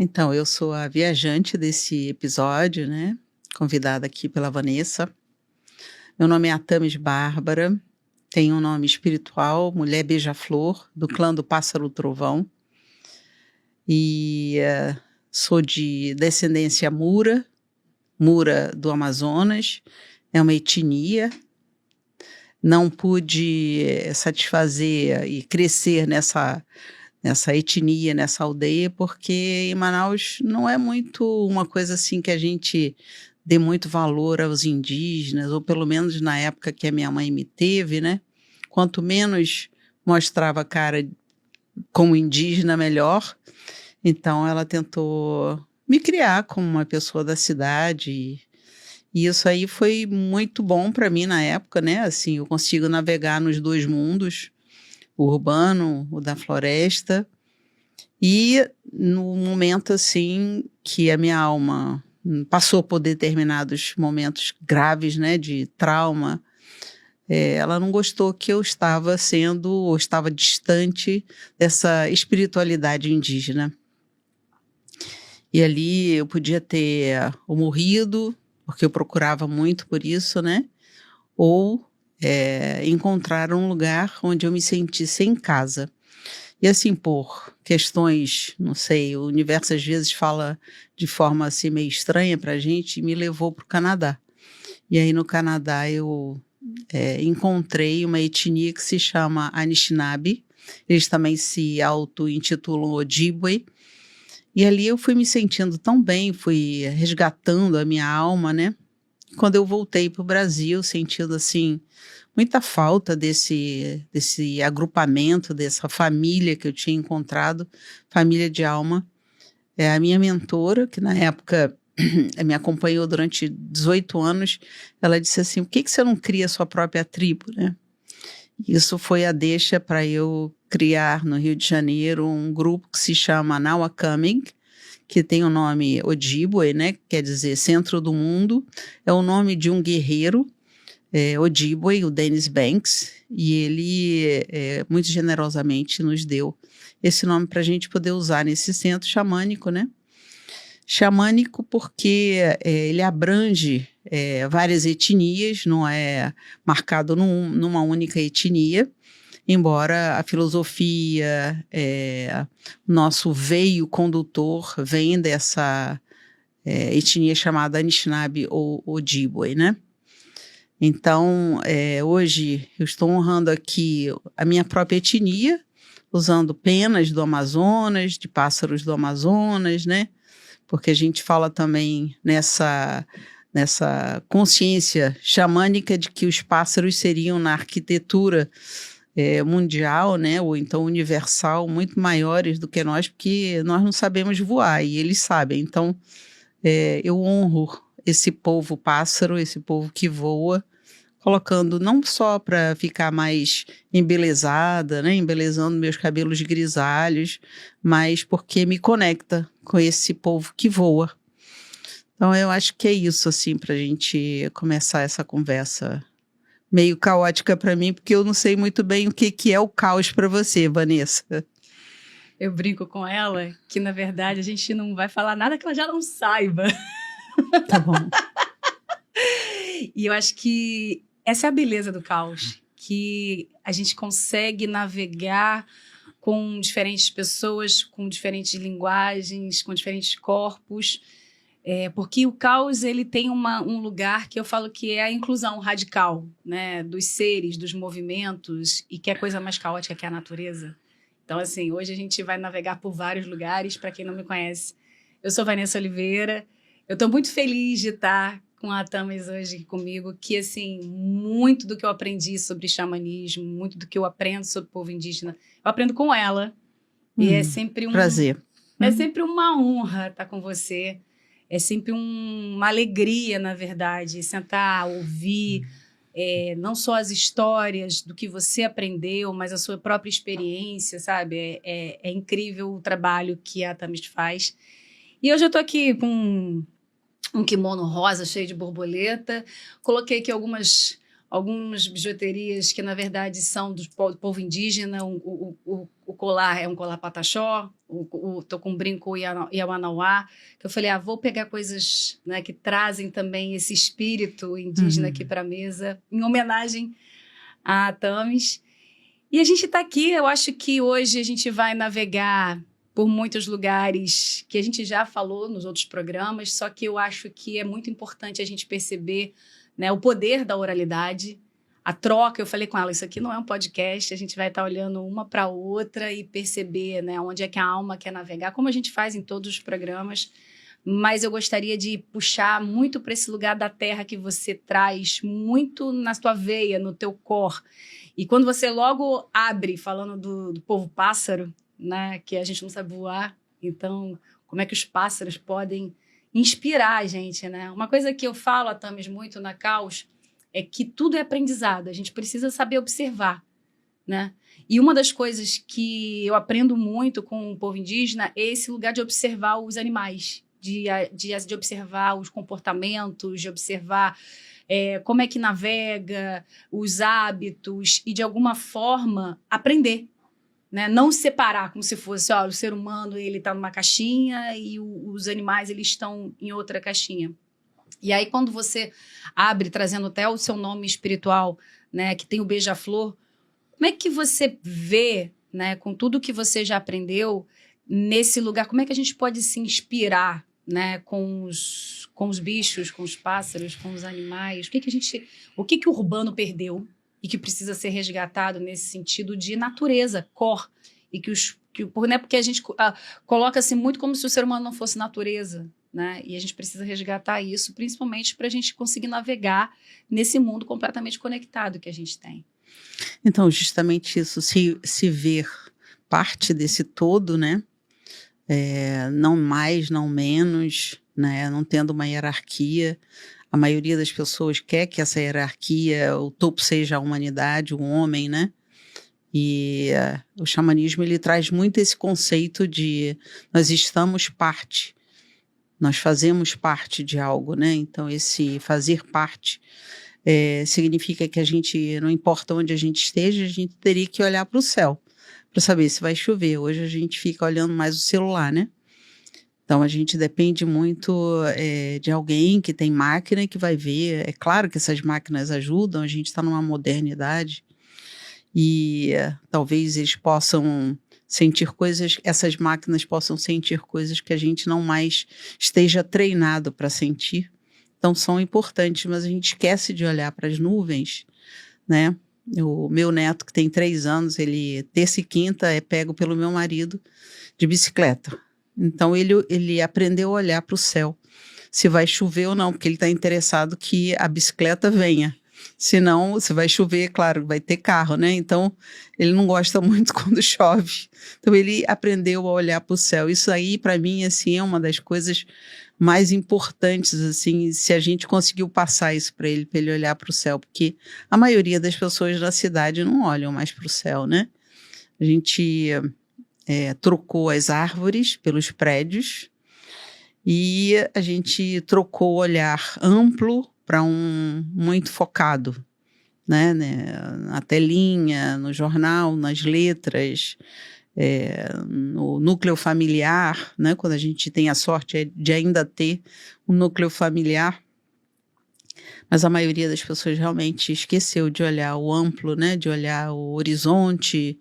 Então, eu sou a viajante desse episódio, né, convidada aqui pela Vanessa. Meu nome é Atamis Bárbara, tenho um nome espiritual, Mulher Beija-Flor, do clã do Pássaro Trovão. E sou de descendência Mura, Mura do Amazonas, é uma etnia. Não pude satisfazer e crescer nessa etnia, nessa aldeia, porque em Manaus não é muito uma coisa assim que a gente dê muito valor aos indígenas, ou pelo menos na época que a minha mãe me teve, né? Quanto menos mostrava a cara como indígena, melhor. Então ela tentou me criar como uma pessoa da cidade, e isso aí foi muito bom para mim na época, né? Assim, eu consigo navegar nos dois mundos, o urbano, o da floresta. E no momento assim que a minha alma passou por determinados momentos graves, né, de trauma, ela não gostou que eu estava sendo ou estava distante dessa espiritualidade indígena. E ali eu podia ter ou morrido, porque eu procurava muito por isso, né? Ou encontrar um lugar onde eu me sentisse em casa. E assim, por questões, não sei, o universo às vezes fala de forma assim meio estranha pra gente e me levou para o Canadá. E aí no Canadá eu encontrei uma etnia que se chama Anishinaabe. Eles também se auto-intitulam Ojibwe. E ali eu fui me sentindo tão bem, fui resgatando a minha alma, né? Quando eu voltei para o Brasil, sentindo assim muita falta desse agrupamento, dessa família que eu tinha encontrado, família de alma. A minha mentora, que na época me acompanhou durante 18 anos, ela disse assim, por que você não cria a sua própria tribo, né? Isso foi a deixa para eu criar no Rio de Janeiro um grupo que se chama Now Coming, que tem o nome Ojibwe, né, que quer dizer centro do mundo. É o nome de um guerreiro, Ojibwe, o Dennis Banks, e ele muito generosamente nos deu esse nome para a gente poder usar nesse centro xamânico, né? Xamânico porque ele abrange várias etnias, não é marcado numa única etnia, embora a filosofia, nosso veio condutor vem dessa etnia chamada Anishinaabe ou Ojibwe, né? Então, hoje eu estou honrando aqui a minha própria etnia, usando penas do Amazonas, de pássaros do Amazonas, né? Porque a gente fala também nessa consciência xamânica de que os pássaros seriam na arquitetura mundial, né, ou então universal, muito maiores do que nós, porque nós não sabemos voar e eles sabem. Então, eu honro esse povo pássaro, esse povo que voa, colocando não só para ficar mais embelezada, né, embelezando meus cabelos grisalhos, mas porque me conecta com esse povo que voa. Então, eu acho que é isso, assim, para a gente começar essa conversa meio caótica para mim, porque eu não sei muito bem o que é o caos para você, Vanessa. Eu brinco com ela que, na verdade, a gente não vai falar nada que ela já não saiba. Tá bom. E eu acho que essa é a beleza do caos, que a gente consegue navegar com diferentes pessoas, com diferentes linguagens, com diferentes corpos, porque o caos ele tem um lugar que eu falo que é a inclusão radical, né, dos seres, dos movimentos, e que é a coisa mais caótica que é a natureza. Então, assim, hoje a gente vai navegar por vários lugares. Para quem não me conhece, eu sou Vanessa Oliveira. Eu estou muito feliz de estar com a Atamis hoje comigo, que, assim, muito do que eu aprendi sobre xamanismo, muito do que eu aprendo sobre o povo indígena, eu aprendo com ela. E é sempre prazer. É sempre uma honra estar com você. É sempre uma alegria, na verdade, sentar, ouvir, não só as histórias do que você aprendeu, mas a sua própria experiência, sabe? É incrível o trabalho que a Atamis faz. E hoje eu estou aqui com um kimono rosa cheio de borboleta. Coloquei aqui algumas algumas bijuterias que, na verdade, são do povo indígena. O colar é um colar pataxó, tô com um brinco Yawanawá, que eu falei, vou pegar coisas, né, que trazem também esse espírito indígena aqui para a mesa, em homenagem a Thames. E a gente está aqui, eu acho que hoje a gente vai navegar por muitos lugares que a gente já falou nos outros programas, só que eu acho que é muito importante a gente perceber, né, o poder da oralidade, a troca. Eu falei com ela, isso aqui não é um podcast, a gente vai estar olhando uma para a outra e perceber, né, onde é que a alma quer navegar, como a gente faz em todos os programas. Mas eu gostaria de puxar muito para esse lugar da terra que você traz muito na tua veia, no teu core. E quando você logo abre falando do povo pássaro, né, que a gente não sabe voar, então como é que os pássaros podem inspirar a gente, né? Uma coisa que eu falo a Thames muito na Caos é que tudo é aprendizado, a gente precisa saber observar, né? E uma das coisas que eu aprendo muito com o povo indígena é esse lugar de observar os animais, de observar os comportamentos, de observar como é que navega, os hábitos e, de alguma forma, aprender. Né? Não separar como se fosse, o ser humano ele está numa caixinha e os animais eles estão em outra caixinha. E aí, quando você abre, trazendo até o seu nome espiritual, né, que tem o beija-flor, como é que você vê, né, com tudo que você já aprendeu, nesse lugar, como é que a gente pode se inspirar, né, com os bichos, com os pássaros, com os animais? O que o urbano perdeu e que precisa ser resgatado nesse sentido de natureza, cor, e né, porque a gente coloca-se muito como se o ser humano não fosse natureza, né? E a gente precisa resgatar isso, principalmente para a gente conseguir navegar nesse mundo completamente conectado que a gente tem. Então, justamente isso, se ver parte desse todo, né? Não mais, não menos, né? Não tendo uma hierarquia. A maioria das pessoas quer que essa hierarquia, o topo seja a humanidade, o homem, né? E o xamanismo, ele traz muito esse conceito de nós estamos parte, nós fazemos parte de algo, né? Então, esse fazer parte significa que a gente, não importa onde a gente esteja, a gente teria que olhar para o céu para saber se vai chover. Hoje a gente fica olhando mais o celular, né? Então, a gente depende muito de alguém que tem máquina e que vai ver. É claro que essas máquinas ajudam, a gente está numa modernidade e talvez eles possam sentir coisas, essas máquinas possam sentir coisas que a gente não mais esteja treinado para sentir. Então, são importantes, mas a gente esquece de olhar para as nuvens, né? O meu neto, que tem 3 anos, ele, terça e quinta, é pego pelo meu marido de bicicleta. Então, ele aprendeu a olhar para o céu, se vai chover ou não, porque ele está interessado que a bicicleta venha. Senão, se vai chover, claro, vai ter carro, né? Então, ele não gosta muito quando chove. Então, ele aprendeu a olhar para o céu. Isso aí, para mim, assim, é uma das coisas mais importantes, assim, se a gente conseguiu passar isso para ele olhar para o céu, porque a maioria das pessoas da cidade não olham mais para o céu, né? A gente trocou as árvores pelos prédios e a gente trocou o olhar amplo para um muito focado, né? Na telinha, no jornal, nas letras, no núcleo familiar, né? Quando a gente tem a sorte de ainda ter um núcleo familiar, mas a maioria das pessoas realmente esqueceu de olhar o amplo, né? De olhar o horizonte,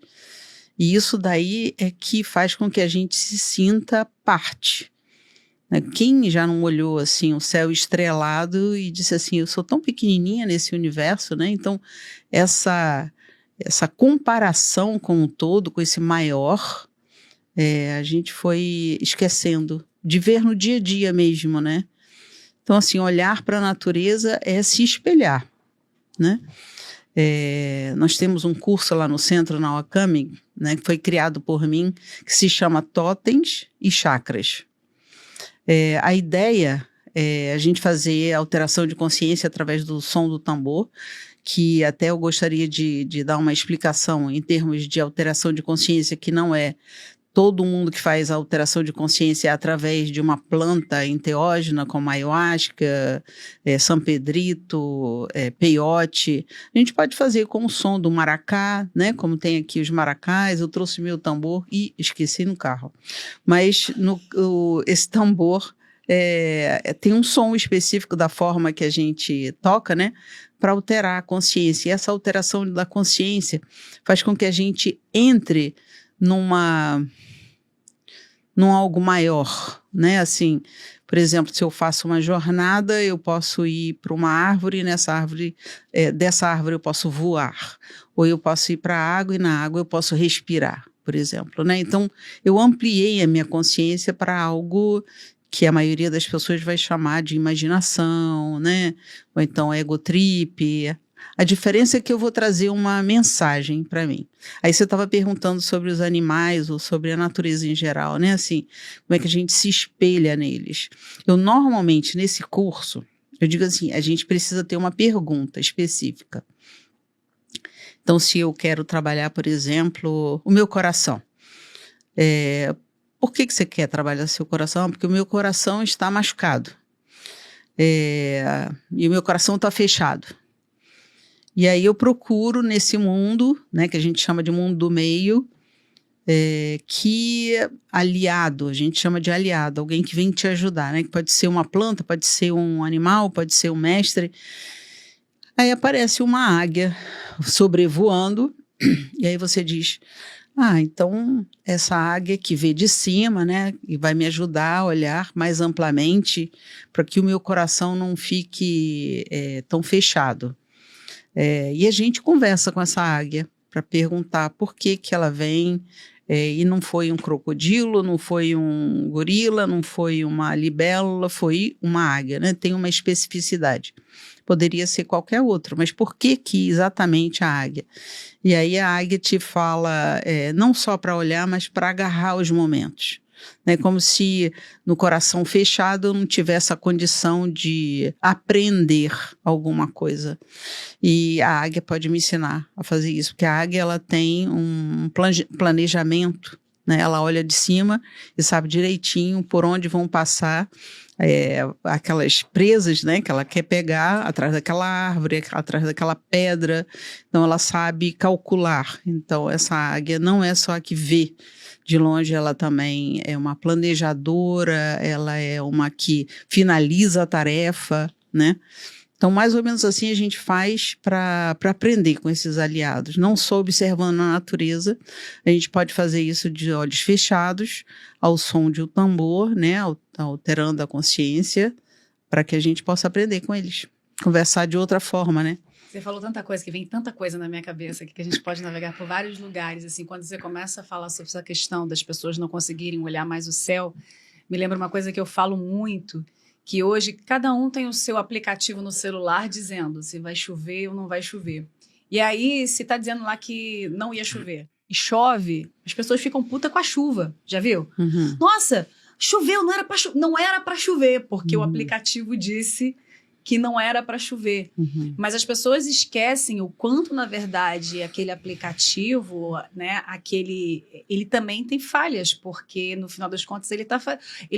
e isso daí é que faz com que a gente se sinta parte. Né? Quem já não olhou assim o céu estrelado e disse assim, eu sou tão pequenininha nesse universo, né? Então essa comparação com o todo, com esse maior, a gente foi esquecendo de ver no dia a dia mesmo, né? Então, assim, olhar para a natureza é se espelhar, né? Nós temos um curso lá no centro, na Wakami, né, que foi criado por mim, que se chama Totens e Chakras. A ideia é a gente fazer alteração de consciência através do som do tambor, que até eu gostaria de dar uma explicação em termos de alteração de consciência, que não é todo mundo que faz a alteração de consciência é através de uma planta enteógena, como a ayahuasca, São Pedrito, peiote. A gente pode fazer com o som do maracá, né? Como tem aqui os maracás. Eu trouxe meu tambor e esqueci no carro. Mas esse tambor tem um som específico da forma que a gente toca, né? Para alterar a consciência. E essa alteração da consciência faz com que a gente entre num algo maior, né? Assim, por exemplo, se eu faço uma jornada, eu posso ir para uma árvore e dessa árvore eu posso voar. Ou eu posso ir para a água e na água eu posso respirar, por exemplo, né? Então, eu ampliei a minha consciência para algo que a maioria das pessoas vai chamar de imaginação, né? Ou então ego-trip. A diferença é que eu vou trazer uma mensagem para mim. Aí você estava perguntando sobre os animais ou sobre a natureza em geral, né? Assim, como é que a gente se espelha neles. Eu normalmente, nesse curso, eu digo assim, a gente precisa ter uma pergunta específica. Então, se eu quero trabalhar, por exemplo, o meu coração. Por que você quer trabalhar seu coração? Porque o meu coração está machucado. E o meu coração está fechado. E aí eu procuro nesse mundo, né, que a gente chama de mundo do meio, que aliado, a gente chama de aliado, alguém que vem te ajudar, né, que pode ser uma planta, pode ser um animal, pode ser um mestre. Aí aparece uma águia sobrevoando, e aí você diz, então essa águia que vê de cima, né, e vai me ajudar a olhar mais amplamente para que o meu coração não fique tão fechado. E a gente conversa com essa águia para perguntar por que ela vem, e não foi um crocodilo, não foi um gorila, não foi uma libélula, foi uma águia, né? Tem uma especificidade. Poderia ser qualquer outro, mas por que exatamente a águia? E aí a águia te fala não só para olhar, mas para agarrar os momentos. Né, como se no coração fechado eu não tivesse a condição de aprender alguma coisa. E a águia pode me ensinar a fazer isso, porque a águia ela tem um planejamento, né? Ela olha de cima e sabe direitinho por onde vão passar aquelas presas, né, que ela quer pegar atrás daquela árvore, atrás daquela pedra. Então ela sabe calcular. Então essa águia não é só a que vê. De longe, ela também é uma planejadora, ela é uma que finaliza a tarefa, né? Então, mais ou menos assim a gente faz para aprender com esses aliados. Não só observando a natureza, a gente pode fazer isso de olhos fechados, ao som de um tambor, né? Alterando a consciência, para que a gente possa aprender com eles. Conversar de outra forma, né? Você falou tanta coisa, que vem tanta coisa na minha cabeça, que a gente pode navegar por vários lugares. Assim, quando você começa a falar sobre essa questão das pessoas não conseguirem olhar mais o céu, me lembra uma coisa que eu falo muito, que hoje cada um tem o seu aplicativo no celular dizendo se vai chover ou não vai chover. E aí, se está dizendo lá que não ia chover e chove, as pessoas ficam puta com a chuva, já viu? Uhum. Nossa, choveu, não era para chover, porque o aplicativo disse que não era para chover. Uhum. Mas as pessoas esquecem o quanto, na verdade, aquele aplicativo, né, ele também tem falhas, porque, no final das contas, ele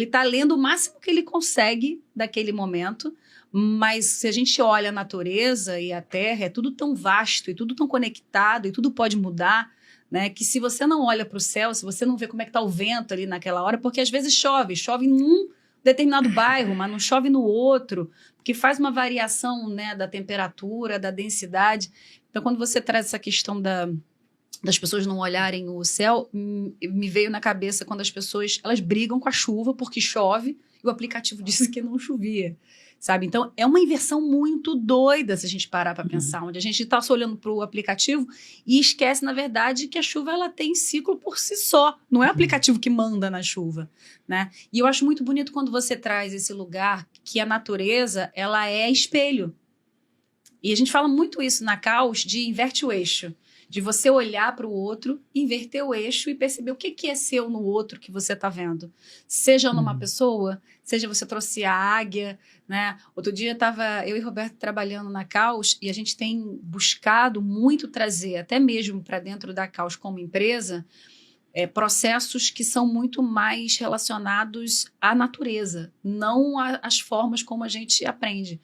tá lendo o máximo que ele consegue daquele momento, mas se a gente olha a natureza e a Terra, é tudo tão vasto e tudo tão conectado e tudo pode mudar, né, que se você não olha para o céu, se você não vê como é que está o vento ali naquela hora, porque às vezes chove num determinado bairro, mas não chove no outro, porque faz uma variação, né, da temperatura, da densidade. Então, quando você traz essa questão das pessoas não olharem o céu, me veio na cabeça quando as pessoas elas brigam com a chuva porque chove e o aplicativo disse que não chovia, sabe? Então, é uma inversão muito doida se a gente parar para pensar, onde a gente está só olhando para o aplicativo e esquece, na verdade, que a chuva ela tem ciclo por si só. Não é o aplicativo que manda na chuva, né? E eu acho muito bonito quando você traz esse lugar que a natureza, ela é espelho. E a gente fala muito isso na Caos de inverte o eixo. De você olhar para o outro, inverter o eixo e perceber o que é seu no outro que você está vendo. Seja numa pessoa, seja você trouxe a águia, né? Outro dia estava eu e Roberto trabalhando na Caos e a gente tem buscado muito trazer, até mesmo para dentro da Caos como empresa, processos que são muito mais relacionados à natureza, não às formas como a gente aprende.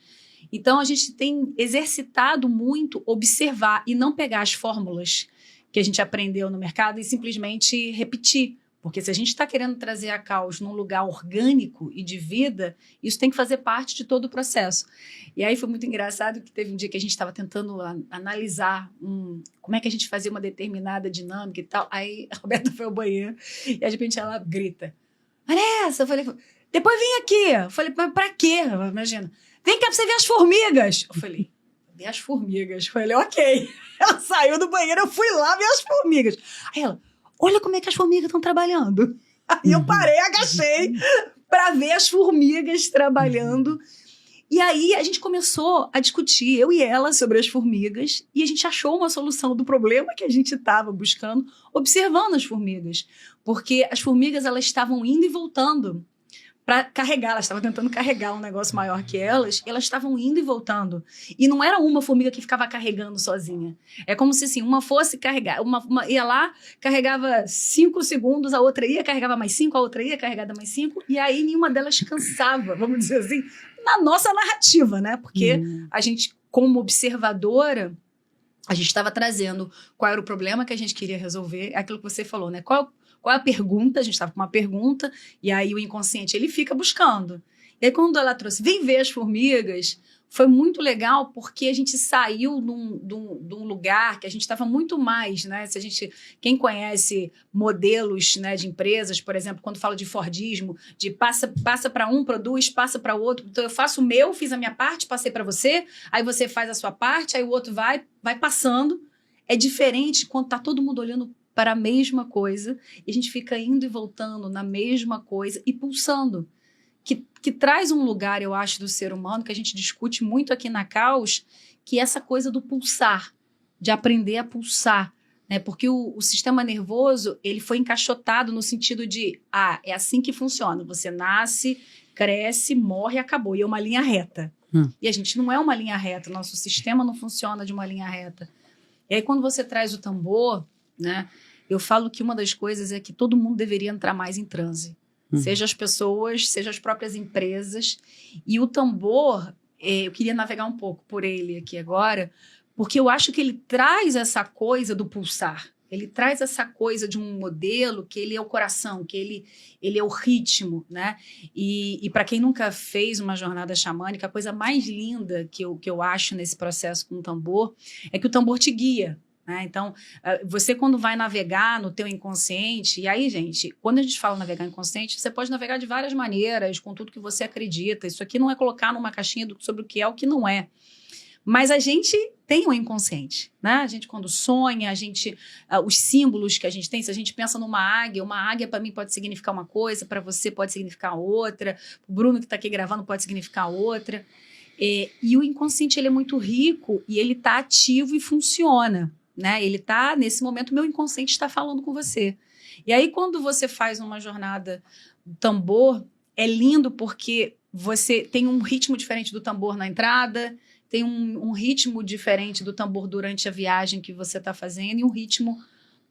Então, a gente tem exercitado muito observar e não pegar as fórmulas que a gente aprendeu no mercado e simplesmente repetir. Porque se a gente está querendo trazer a Caos num lugar orgânico e de vida, isso tem que fazer parte de todo o processo. E aí foi muito engraçado que teve um dia que a gente estava tentando analisar como é que a gente fazia uma determinada dinâmica e tal. Aí a Roberta foi ao banheiro e de repente ela grita, Vanessa, eu falei, depois vem aqui. Eu falei, mas pra quê? Imagina. Vem cá pra você ver as formigas. Eu falei, ver as formigas. Eu falei, ok. Ela saiu do banheiro, eu fui lá ver as formigas. Aí ela, olha como é que as formigas estão trabalhando. Aí eu parei, agachei para ver as formigas trabalhando. E aí a gente começou a discutir, eu e ela, sobre as formigas, e a gente achou uma solução do problema que a gente estava buscando, observando as formigas. Porque as formigas, elas estavam indo e voltando para carregar, elas estavam tentando carregar um negócio maior que elas, e elas estavam indo e voltando. E não era uma formiga que ficava carregando sozinha. É como se assim, uma fosse carregar, uma ia lá, carregava 5 segundos, a outra ia, carregava mais 5, a outra ia, carregada mais 5, e aí nenhuma delas cansava, vamos dizer assim, na nossa narrativa, né? Porque a gente, como observadora, a gente estava trazendo qual era o problema que a gente queria resolver, é aquilo que você falou, né? Qual é a pergunta? A gente estava com uma pergunta, e aí o inconsciente, ele fica buscando. E aí quando ela trouxe, vem ver as formigas, foi muito legal, porque a gente saiu de um lugar que a gente estava muito mais, né? Se a gente, quem conhece modelos, né, de empresas, por exemplo, quando fala de Fordismo, de passa para um, produz, passa para o outro. Então eu faço o meu, fiz a minha parte, passei para você, aí você faz a sua parte, aí o outro vai passando. É diferente quando está todo mundo olhando para a mesma coisa, e a gente fica indo e voltando na mesma coisa e pulsando. Que traz um lugar, eu acho, do ser humano, que a gente discute muito aqui na Caos, que é essa coisa do pulsar, de aprender a pulsar, né? Porque o sistema nervoso, ele foi encaixotado no sentido de, é assim que funciona, você nasce, cresce, morre, acabou, e é uma linha reta. E a gente não é uma linha reta, nosso sistema não funciona de uma linha reta. E aí, quando você traz o tambor, né, eu falo que uma das coisas é que todo mundo deveria entrar mais em transe. Seja as pessoas, seja as próprias empresas. E o tambor, eu queria navegar um pouco por ele aqui agora, porque eu acho que ele traz essa coisa do pulsar. Ele traz essa coisa de um modelo que ele é o coração, que ele é o ritmo, né? E para quem nunca fez uma jornada xamânica, a coisa mais linda que eu acho nesse processo com o tambor é que o tambor te guia. Então, você quando vai navegar no teu inconsciente, e aí, gente, quando a gente fala navegar inconsciente, você pode navegar de várias maneiras, com tudo que você acredita. Isso aqui não é colocar numa caixinha sobre o que é o que não é. Mas a gente tem um inconsciente, né? A gente quando sonha, os símbolos que a gente tem, se a gente pensa numa águia para mim pode significar uma coisa, para você pode significar outra, o Bruno que está aqui gravando pode significar outra. E o inconsciente, ele é muito rico e ele está ativo e funciona. Né? Ele está, nesse momento, meu inconsciente está falando com você. E aí, quando você faz uma jornada do tambor, é lindo porque você tem um ritmo diferente do tambor na entrada, tem um ritmo diferente do tambor durante a viagem que você está fazendo, e um ritmo,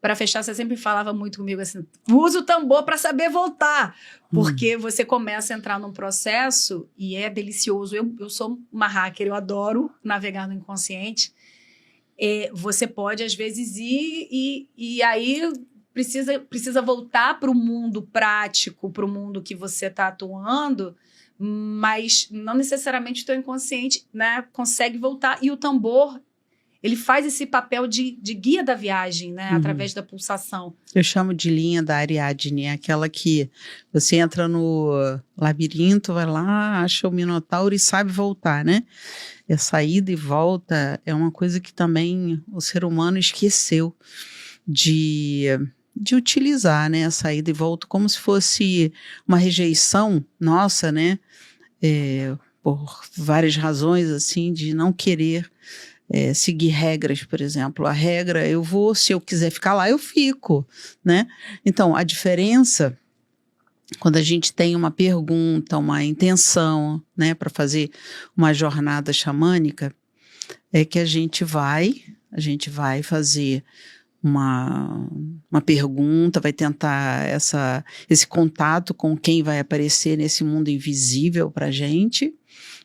para fechar, você sempre falava muito comigo assim, usa o tambor para saber voltar, porque você começa a entrar num processo e é delicioso. Eu sou uma hacker, eu adoro navegar no inconsciente. Você pode, às vezes, ir e aí precisa voltar para o mundo prático, para o mundo que você está atuando, mas não necessariamente o teu inconsciente, né, consegue voltar. E o tambor, ele faz esse papel de guia da viagem, né, através da pulsação. Eu chamo de linha da Ariadne, aquela que você entra no labirinto, vai lá, acha o Minotauro e sabe voltar, né? Essa ida e volta é uma coisa que também o ser humano esqueceu de utilizar, né? Essa ida e volta como se fosse uma rejeição nossa, né? Por várias razões, assim, de não querer seguir regras, por exemplo. A regra, se eu quiser ficar lá, eu fico, né? Então, a diferença, quando a gente tem uma pergunta, uma intenção, né, para fazer uma jornada xamânica, é que a gente vai fazer uma pergunta, vai tentar esse contato com quem vai aparecer nesse mundo invisível para a gente,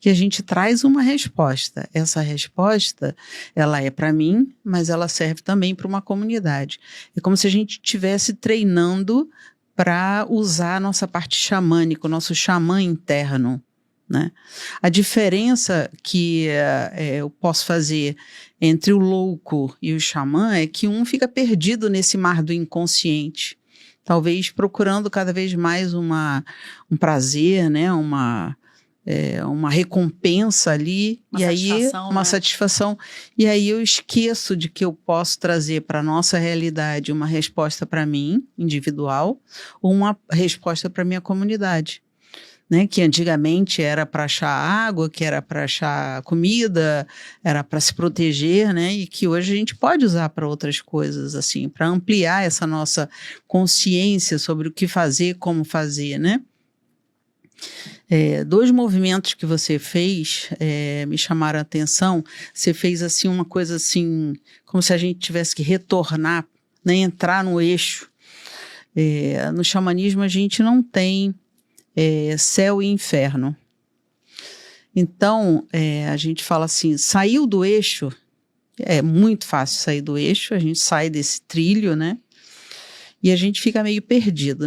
e a gente traz uma resposta. Essa resposta, ela é para mim, mas ela serve também para uma comunidade. É como se a gente estivesse treinando para usar a nossa parte xamânica, o nosso xamã interno, né? A diferença que eu posso fazer entre o louco e o xamã é que um fica perdido nesse mar do inconsciente, talvez procurando cada vez mais um prazer, né? Uma recompensa ali, uma e satisfação, aí uma né? satisfação, e aí eu esqueço de que eu posso trazer para a nossa realidade uma resposta para mim, individual, ou uma resposta para a minha comunidade. Né, que antigamente era para achar água, que era para achar comida, era para se proteger, né, e que hoje a gente pode usar para outras coisas, assim, para ampliar essa nossa consciência sobre o que fazer, como fazer, né. 2 movimentos que você fez me chamaram a atenção. Você fez assim uma coisa assim, como se a gente tivesse que retornar, né, entrar no eixo. No xamanismo a gente não tem céu e inferno. Então, a gente fala assim, saiu do eixo, é muito fácil sair do eixo, a gente sai desse trilho, né? E a gente fica meio perdido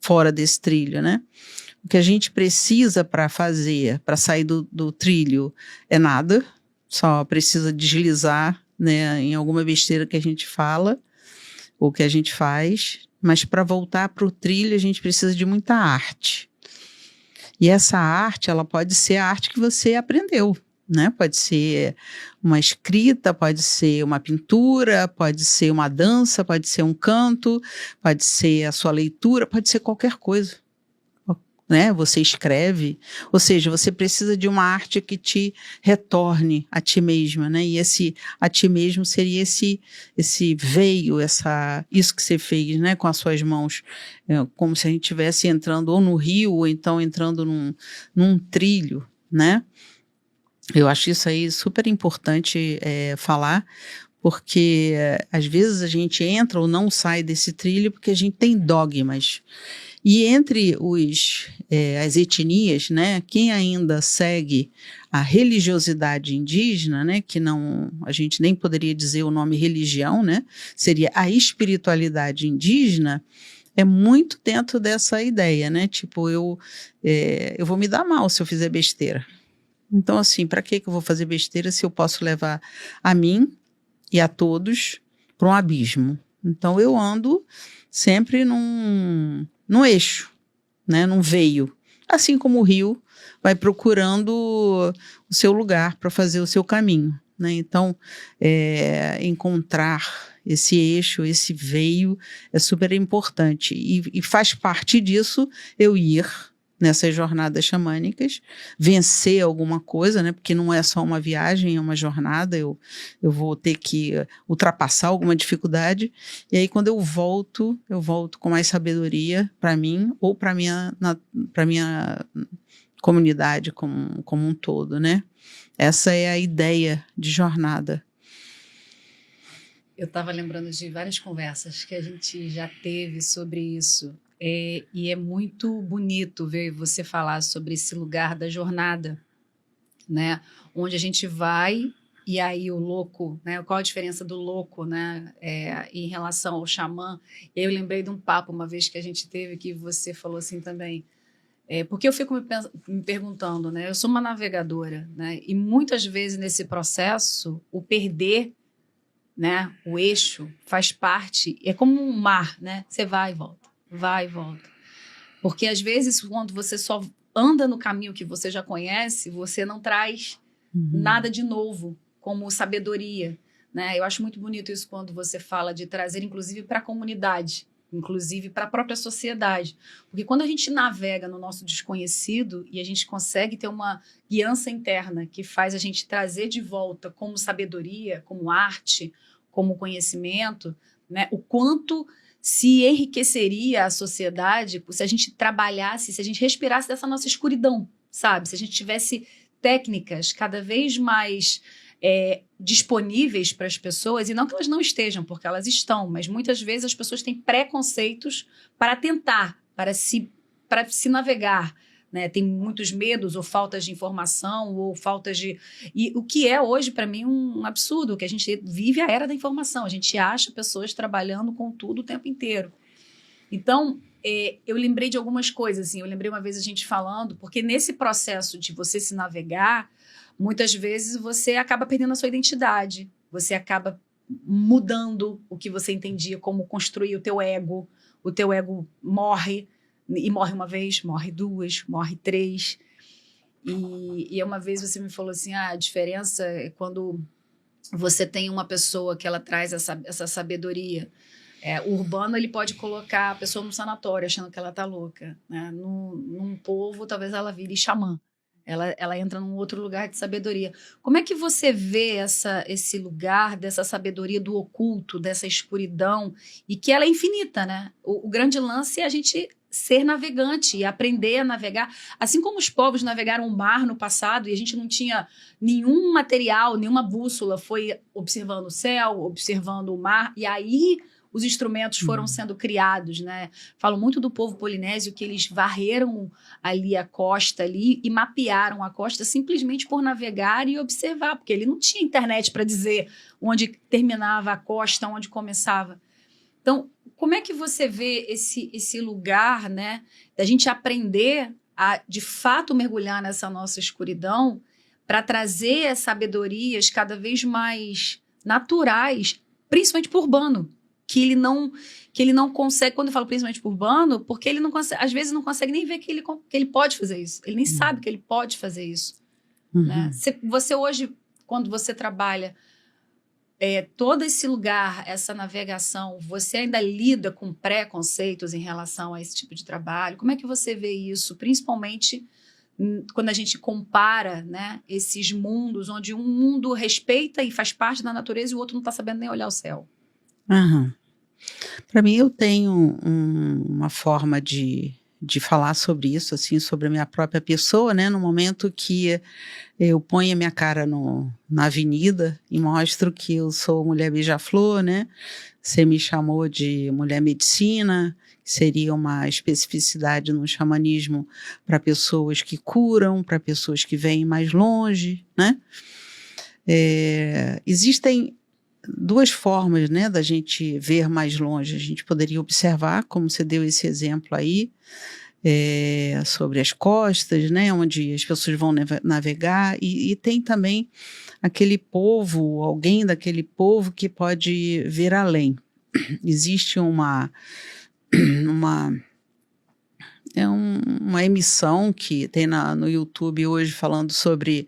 fora desse trilho, né? O que a gente precisa para sair do trilho é nada, só precisa deslizar, né, em alguma besteira que a gente fala, ou que a gente faz, mas para voltar para o trilho a gente precisa de muita arte. E essa arte, ela pode ser a arte que você aprendeu, né? Pode ser uma escrita, pode ser uma pintura, pode ser uma dança, pode ser um canto, pode ser a sua leitura, pode ser qualquer coisa. Né? Você escreve, ou seja, você precisa de uma arte que te retorne a ti mesma, né? E esse a ti mesmo seria esse veio, isso que você fez, né? Com as suas mãos, como se a gente estivesse entrando ou no rio, ou então entrando num trilho, né? Eu acho isso aí super importante falar, porque às vezes a gente entra ou não sai desse trilho porque a gente tem dogmas. E entre as etnias, né, quem ainda segue a religiosidade indígena, né, que não, a gente nem poderia dizer o nome religião, né, seria a espiritualidade indígena, é muito dentro dessa ideia, né, tipo, eu vou me dar mal se eu fizer besteira. Então, assim, para que eu vou fazer besteira se eu posso levar a mim e a todos para um abismo? Então, eu ando sempre num eixo, né, num veio. Assim como o rio vai procurando o seu lugar para fazer o seu caminho, né? Então, encontrar esse eixo, esse veio é super importante. E faz parte disso eu ir nessas jornadas xamânicas, vencer alguma coisa, né? Porque não é só uma viagem, é uma jornada, eu vou ter que ultrapassar alguma dificuldade, e aí quando eu volto com mais sabedoria para mim, ou para minha comunidade como um todo, né? Essa é a ideia de jornada. Eu estava lembrando de várias conversas que a gente já teve sobre isso. E é muito bonito ver você falar sobre esse lugar da jornada, né? Onde a gente vai e aí o louco, né? Qual a diferença do louco, né? Em relação ao xamã? E aí eu lembrei de um papo uma vez que a gente teve que você falou assim também. Porque eu fico me perguntando, né? Eu sou uma navegadora, né? E muitas vezes nesse processo o perder, né? O eixo faz parte. É como um mar, né? Você vai e volta. Vai e volta. Porque às vezes quando você só anda no caminho que você já conhece, você não traz nada de novo, como sabedoria, né? Eu acho muito bonito isso quando você fala de trazer, inclusive, para a comunidade, inclusive para a própria sociedade. Porque quando a gente navega no nosso desconhecido e a gente consegue ter uma guiança interna que faz a gente trazer de volta como sabedoria, como arte, como conhecimento, né? O quanto se enriqueceria a sociedade se a gente trabalhasse, se a gente respirasse dessa nossa escuridão, sabe? Se a gente tivesse técnicas cada vez mais disponíveis para as pessoas, e não que elas não estejam, porque elas estão, mas muitas vezes as pessoas têm preconceitos para tentar, para se navegar, né? Tem muitos medos ou faltas de informação ou faltas de... E o que é hoje, para mim, um absurdo, que a gente vive a era da informação, a gente acha pessoas trabalhando com tudo o tempo inteiro. Então, eu lembrei de algumas coisas, assim, eu lembrei uma vez a gente falando, porque nesse processo de você se navegar, muitas vezes você acaba perdendo a sua identidade, você acaba mudando o que você entendia como construir o teu ego morre, e morre uma vez, morre duas, morre três. E uma vez você me falou assim, a diferença é quando você tem uma pessoa que ela traz essa sabedoria. O urbano, ele pode colocar a pessoa no sanatório achando que ela tá louca, né? Num povo, talvez ela vire xamã. Ela entra num outro lugar de sabedoria. Como é que você vê esse lugar dessa sabedoria do oculto, dessa escuridão, e que ela é infinita, né? O grande lance é a gente ser navegante e aprender a navegar. Assim como os povos navegaram o mar no passado e a gente não tinha nenhum material, nenhuma bússola, foi observando o céu, observando o mar, e aí os instrumentos foram sendo criados, né? Falo muito do povo polinésio, que eles varreram ali a costa ali e mapearam a costa simplesmente por navegar e observar, porque ele não tinha internet para dizer onde terminava a costa, onde começava. Então, como é que você vê esse lugar, né, da gente aprender a, de fato, mergulhar nessa nossa escuridão para trazer sabedorias cada vez mais naturais, principalmente para o urbano, que ele não consegue, quando eu falo principalmente por urbano, porque ele não consegue, às vezes não consegue nem ver que ele pode fazer isso. Ele nem sabe que ele pode fazer isso. Né? Você hoje, quando você trabalha todo esse lugar, essa navegação, você ainda lida com preconceitos em relação a esse tipo de trabalho? Como é que você vê isso, principalmente quando a gente compara, né, esses mundos, onde um mundo respeita e faz parte da natureza e o outro não está sabendo nem olhar o céu? Para mim, eu tenho uma forma de falar sobre isso, assim, sobre a minha própria pessoa, né? No momento que eu ponho a minha cara na avenida e mostro que eu sou mulher beija-flor, né? Você me chamou de mulher medicina, que seria uma especificidade no xamanismo para pessoas que curam, para pessoas que vêm mais longe, né? Existem duas formas, né, da gente ver mais longe. A gente poderia observar, como você deu esse exemplo aí, sobre as costas, né, onde as pessoas vão navegar, e tem também aquele povo, alguém daquele povo que pode ver além. Existe uma emissão que tem no YouTube hoje falando sobre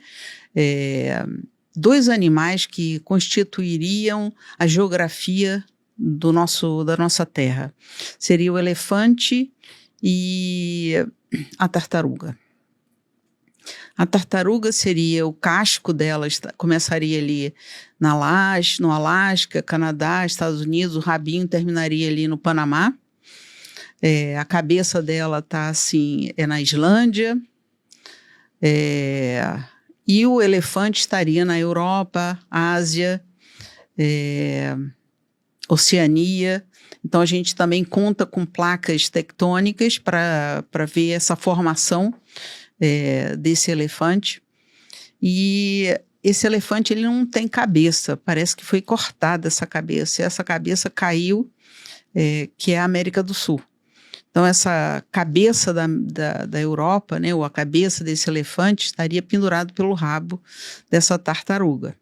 dois animais que constituiriam a geografia da nossa terra. Seria o elefante e a tartaruga. A tartaruga seria, o casco dela começaria ali no Alasca, Canadá, Estados Unidos, o rabinho terminaria ali no Panamá. A cabeça dela está assim, na Islândia. E o elefante estaria na Europa, Ásia, Oceania. Então, a gente também conta com placas tectônicas para ver essa formação desse elefante. E esse elefante ele não tem cabeça, parece que foi cortada essa cabeça. E essa cabeça caiu, que é a América do Sul. Então, essa cabeça da Europa, né, ou a cabeça desse elefante, estaria pendurado pelo rabo dessa tartaruga.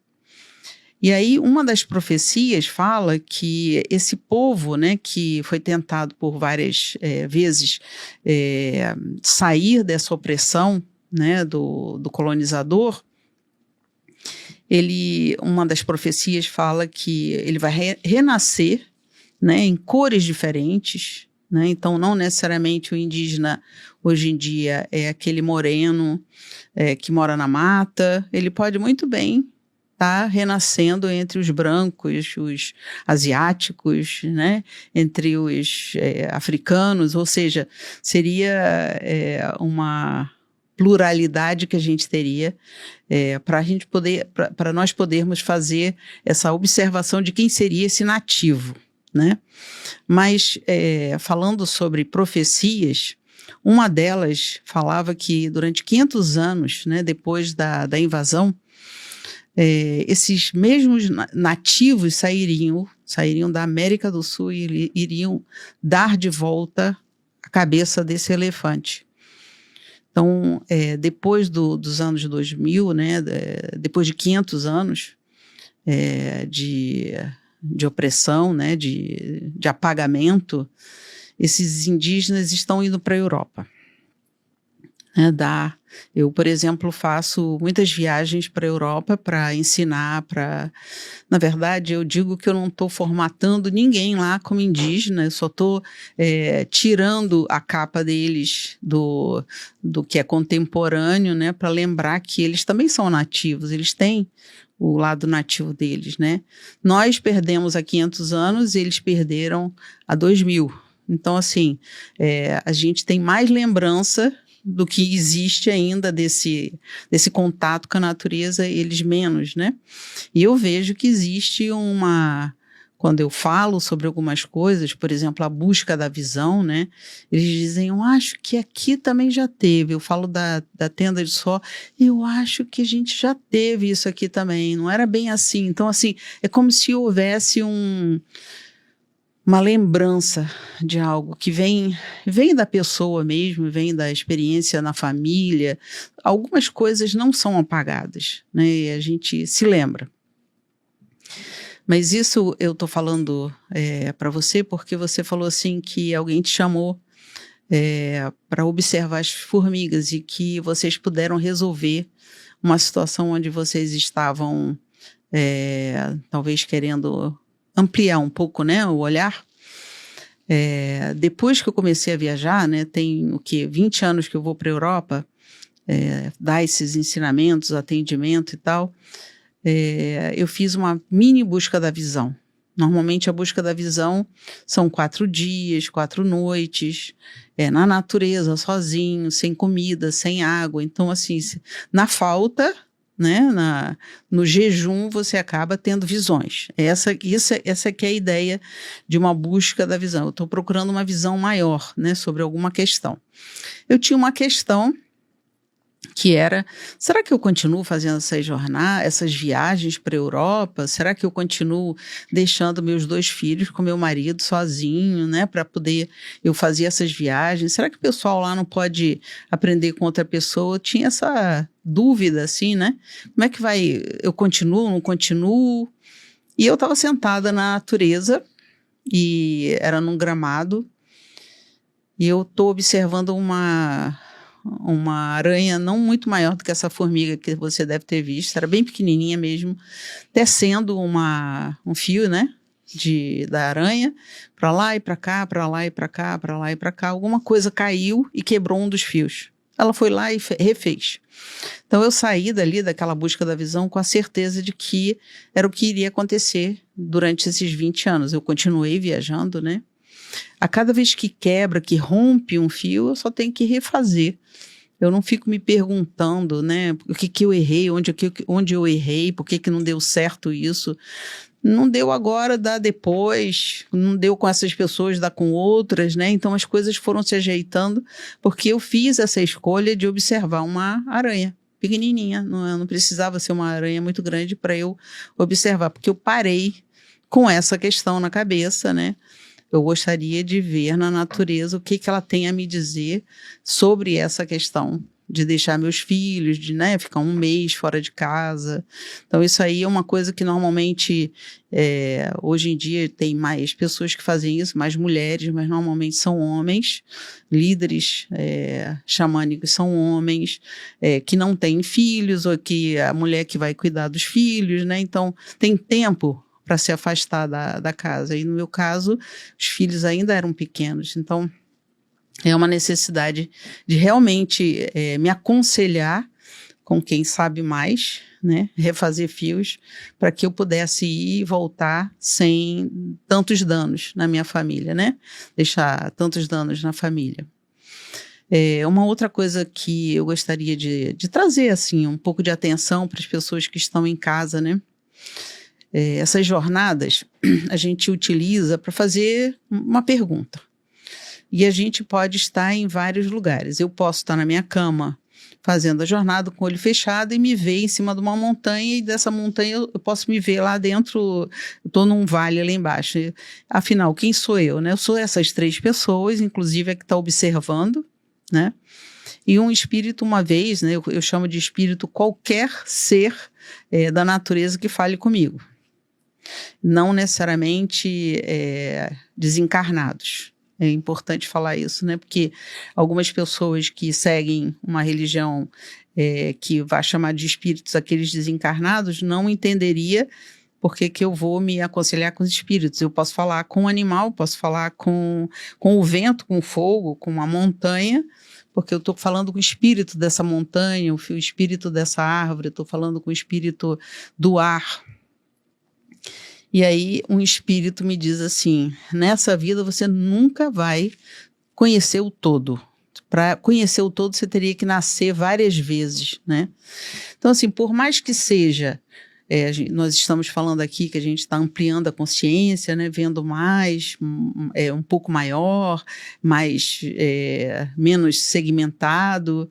E aí, uma das profecias fala que esse povo, né, que foi tentado por várias vezes sair dessa opressão, né, do colonizador, uma das profecias fala que ele vai renascer, né, em cores diferentes. Né? Então, não necessariamente o indígena, hoje em dia, é aquele moreno que mora na mata. Ele pode muito bem estar renascendo entre os brancos, os asiáticos, né? Entre os africanos, ou seja, seria uma pluralidade que a gente teria para nós podermos fazer essa observação de quem seria esse nativo, né? Mas falando sobre profecias, uma delas falava que durante 500 anos, né, depois da invasão, esses mesmos nativos sairiam da América do Sul e iriam dar de volta a cabeça desse elefante. Então, depois dos anos 2000, né, depois de 500 anos de opressão, né, de apagamento, esses indígenas estão indo para a Europa. Eu, por exemplo, faço muitas viagens para a Europa para ensinar, Na verdade, eu digo que eu não estou formatando ninguém lá como indígena, eu só estou tirando a capa deles do que é contemporâneo, né, para lembrar que eles também são nativos, eles têm o lado nativo deles, né? Nós perdemos há 500 anos, eles perderam há 2000. Então, assim, a gente tem mais lembrança do que existe ainda desse contato com a natureza, eles menos, né? E eu vejo que existe quando eu falo sobre algumas coisas, por exemplo, a busca da visão, né? Eles dizem, eu acho que aqui também já teve. Eu falo da tenda de sol, eu acho que a gente já teve isso aqui também, não era bem assim. Então, assim, é como se houvesse uma lembrança de algo que vem da pessoa mesmo, vem da experiência na família. Algumas coisas não são apagadas, né? E a gente se lembra. Mas isso eu estou falando para você porque você falou assim que alguém te chamou para observar as formigas e que vocês puderam resolver uma situação onde vocês estavam talvez querendo ampliar um pouco, né, o olhar. Depois que eu comecei a viajar, né, tem 20 anos que eu vou para a Europa, dar esses ensinamentos, atendimento e tal, eu fiz uma mini busca da visão. Normalmente a busca da visão são 4 dias, 4 noites, na natureza, sozinho, sem comida, sem água. Então, assim, na falta, né, no jejum, você acaba tendo visões. Essa que é a ideia de uma busca da visão. Eu estou procurando uma visão maior, né, sobre alguma questão. Eu tinha uma questão que era, será que eu continuo fazendo essas viagens para a Europa? Será que eu continuo deixando meus 2 filhos com meu marido sozinho, né, para poder eu fazer essas viagens? Será que o pessoal lá não pode aprender com outra pessoa? Eu tinha essa dúvida, assim, né? Como é que vai? Eu continuo, não continuo? E eu estava sentada na natureza, e era num gramado, e eu estou observando uma aranha não muito maior do que essa formiga que você deve ter visto, era bem pequenininha mesmo, tecendo um fio, né, da aranha, para lá e para cá, para lá e para cá, para lá e para cá. Alguma coisa caiu e quebrou um dos fios. Ela foi lá e refez. Então eu saí daquela busca da visão com a certeza de que era o que iria acontecer durante esses 20 anos. Eu continuei viajando, né? A cada vez que quebra, que rompe um fio, eu só tenho que refazer. Eu não fico me perguntando, né, o que eu errei, onde eu errei, por que não deu certo isso. Não deu agora, dá depois, não deu com essas pessoas, dá com outras, né? Então as coisas foram se ajeitando porque eu fiz essa escolha de observar uma aranha pequenininha. Não precisava ser uma aranha muito grande para eu observar, porque eu parei com essa questão na cabeça, né? Eu gostaria de ver na natureza o que ela tem a me dizer sobre essa questão de deixar meus filhos, de, né, ficar 1 mês fora de casa. Então isso aí é uma coisa que normalmente, hoje em dia tem mais pessoas que fazem isso, mais mulheres, mas normalmente são homens, líderes xamânicos são homens, que não têm filhos, ou que a mulher que vai cuidar dos filhos, né? Então tem tempo para se afastar da casa. E no meu caso, os filhos ainda eram pequenos. Então, é uma necessidade de realmente me aconselhar com quem sabe mais, né? Refazer fios, para que eu pudesse ir e voltar sem tantos danos na minha família, né? Deixar tantos danos na família. Uma outra coisa que eu gostaria de trazer, assim, um pouco de atenção para as pessoas que estão em casa, né? Essas jornadas a gente utiliza para fazer uma pergunta. E a gente pode estar em vários lugares. Eu posso estar na minha cama fazendo a jornada com o olho fechado e me ver em cima de uma montanha, e dessa montanha eu posso me ver lá dentro, eu estou num vale lá embaixo. Afinal, quem sou eu, né? Eu sou essas 3 pessoas, inclusive a que está observando, né? E um espírito, uma vez, né? Eu chamo de espírito qualquer ser da natureza que fale comigo. Não necessariamente desencarnados. É importante falar isso, né? Porque algumas pessoas que seguem uma religião que vai chamar de espíritos aqueles desencarnados não entenderia por que eu vou me aconselhar com os espíritos. Eu posso falar com o animal, posso falar com o vento, com o fogo, com a montanha, porque eu estou falando com o espírito dessa montanha, o espírito dessa árvore, eu estou falando com o espírito do ar. E aí um espírito me diz assim, nessa vida você nunca vai conhecer o todo. Para conhecer o todo você teria que nascer várias vezes, né? Então assim, por mais que seja, nós estamos falando aqui que a gente está ampliando a consciência, né? Vendo mais, um pouco maior, menos segmentado,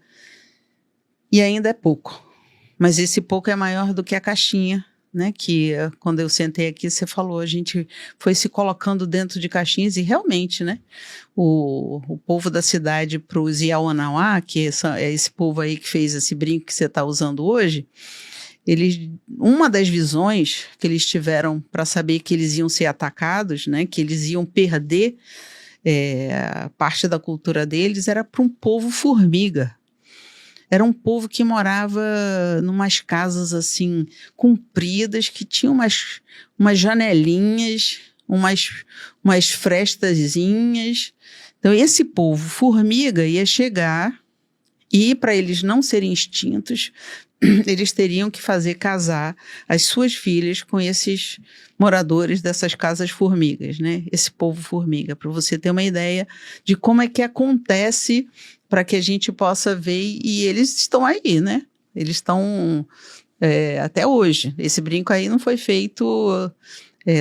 e ainda é pouco. Mas esse pouco é maior do que a caixinha, né, que quando eu sentei aqui, você falou, a gente foi se colocando dentro de caixinhas e realmente, né, o povo da cidade para os Yawanawá, que é esse povo aí que fez esse brinco que você está usando hoje, uma das visões que eles tiveram para saber que eles iam ser atacados, né, que eles iam perder parte da cultura deles, era para um povo formiga. Era um povo que morava numas casas assim compridas, que tinham umas janelinhas, umas frestazinhas. Então esse povo formiga ia chegar e, para eles não serem extintos, eles teriam que fazer casar as suas filhas com esses moradores dessas casas formigas, né? Esse povo formiga, para você ter uma ideia de como é que acontece, para que a gente possa ver, e eles estão aí, né? Eles estão até hoje. Esse brinco aí não foi feito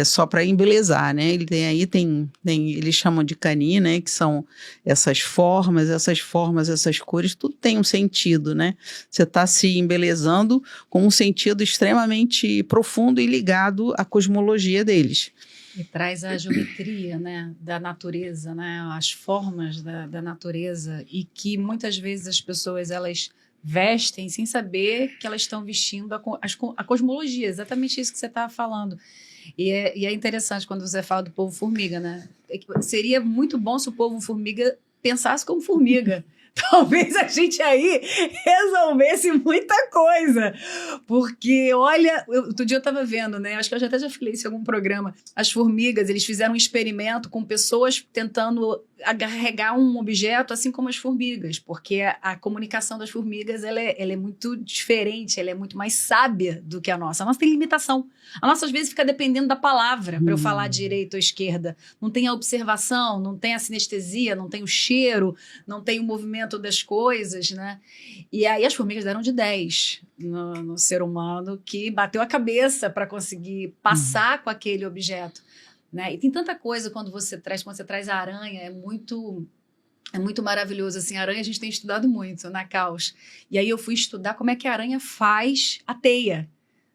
só para embelezar, né? Ele tem eles chamam de cani, né? Que são essas formas, essas cores, tudo tem um sentido, né? Você está se embelezando com um sentido extremamente profundo e ligado à cosmologia deles. E traz a geometria, né, da natureza, né, as formas da natureza, e que muitas vezes as pessoas elas vestem sem saber que elas estão vestindo a cosmologia, exatamente isso que você estava falando. E é interessante quando você fala do povo formiga, né? Seria muito bom se o povo formiga pensasse como formiga. Talvez a gente aí resolvesse muita coisa. Porque, olha, outro dia eu estava vendo, né? Acho que eu até já falei isso em algum programa. As formigas, eles fizeram um experimento com pessoas tentando carregar um objeto assim como as formigas. Porque a comunicação das formigas, ela é muito diferente, ela é muito mais sábia do que a nossa. A nossa tem limitação. A nossa, às vezes, fica dependendo da palavra para eu falar direita ou esquerda. Não tem a observação, não tem a sinestesia, não tem o cheiro, não tem o movimento das coisas, né? E aí as formigas deram de 10 no ser humano, que bateu a cabeça para conseguir passar com aquele objeto, né? E tem tanta coisa quando você traz a aranha, é muito maravilhoso, assim. A aranha a gente tem estudado muito na Caos, e aí eu fui estudar como é que a aranha faz a teia,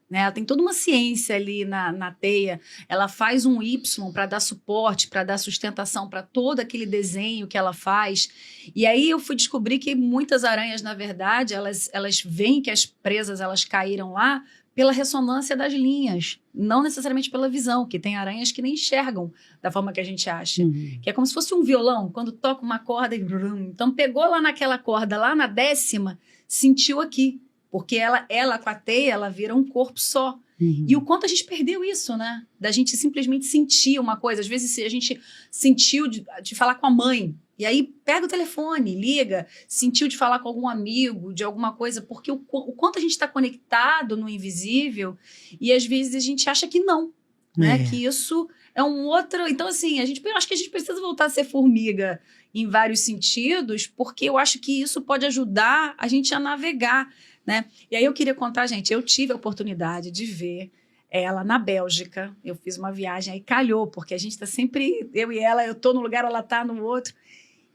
né? Ela tem toda uma ciência ali na teia. Ela faz um Y para dar suporte, para dar sustentação para todo aquele desenho que ela faz. E aí eu fui descobrir que muitas aranhas, na verdade, elas veem que as presas elas caíram lá pela ressonância das linhas, não necessariamente pela visão, que tem aranhas que nem enxergam da forma que a gente acha. Que é como se fosse um violão, quando toca uma corda e... Então pegou lá naquela corda, lá na 10ª, sentiu aqui. Porque ela com a teia, ela vira um corpo só. E o quanto a gente perdeu isso, né? Da gente simplesmente sentir uma coisa. Às vezes a gente sentiu de falar com a mãe. E aí pega o telefone, liga. Sentiu de falar com algum amigo, de alguma coisa. Porque o quanto a gente está conectado no invisível. E às vezes a gente acha que não. Né? Que isso é um outro... Então, assim, eu acho que a gente precisa voltar a ser formiga em vários sentidos, porque eu acho que isso pode ajudar a gente a navegar, né? E aí eu queria contar, gente, eu tive a oportunidade de ver ela na Bélgica. Eu fiz uma viagem, aí calhou, porque a gente está sempre, eu e ela, eu estou num lugar, ela está no outro.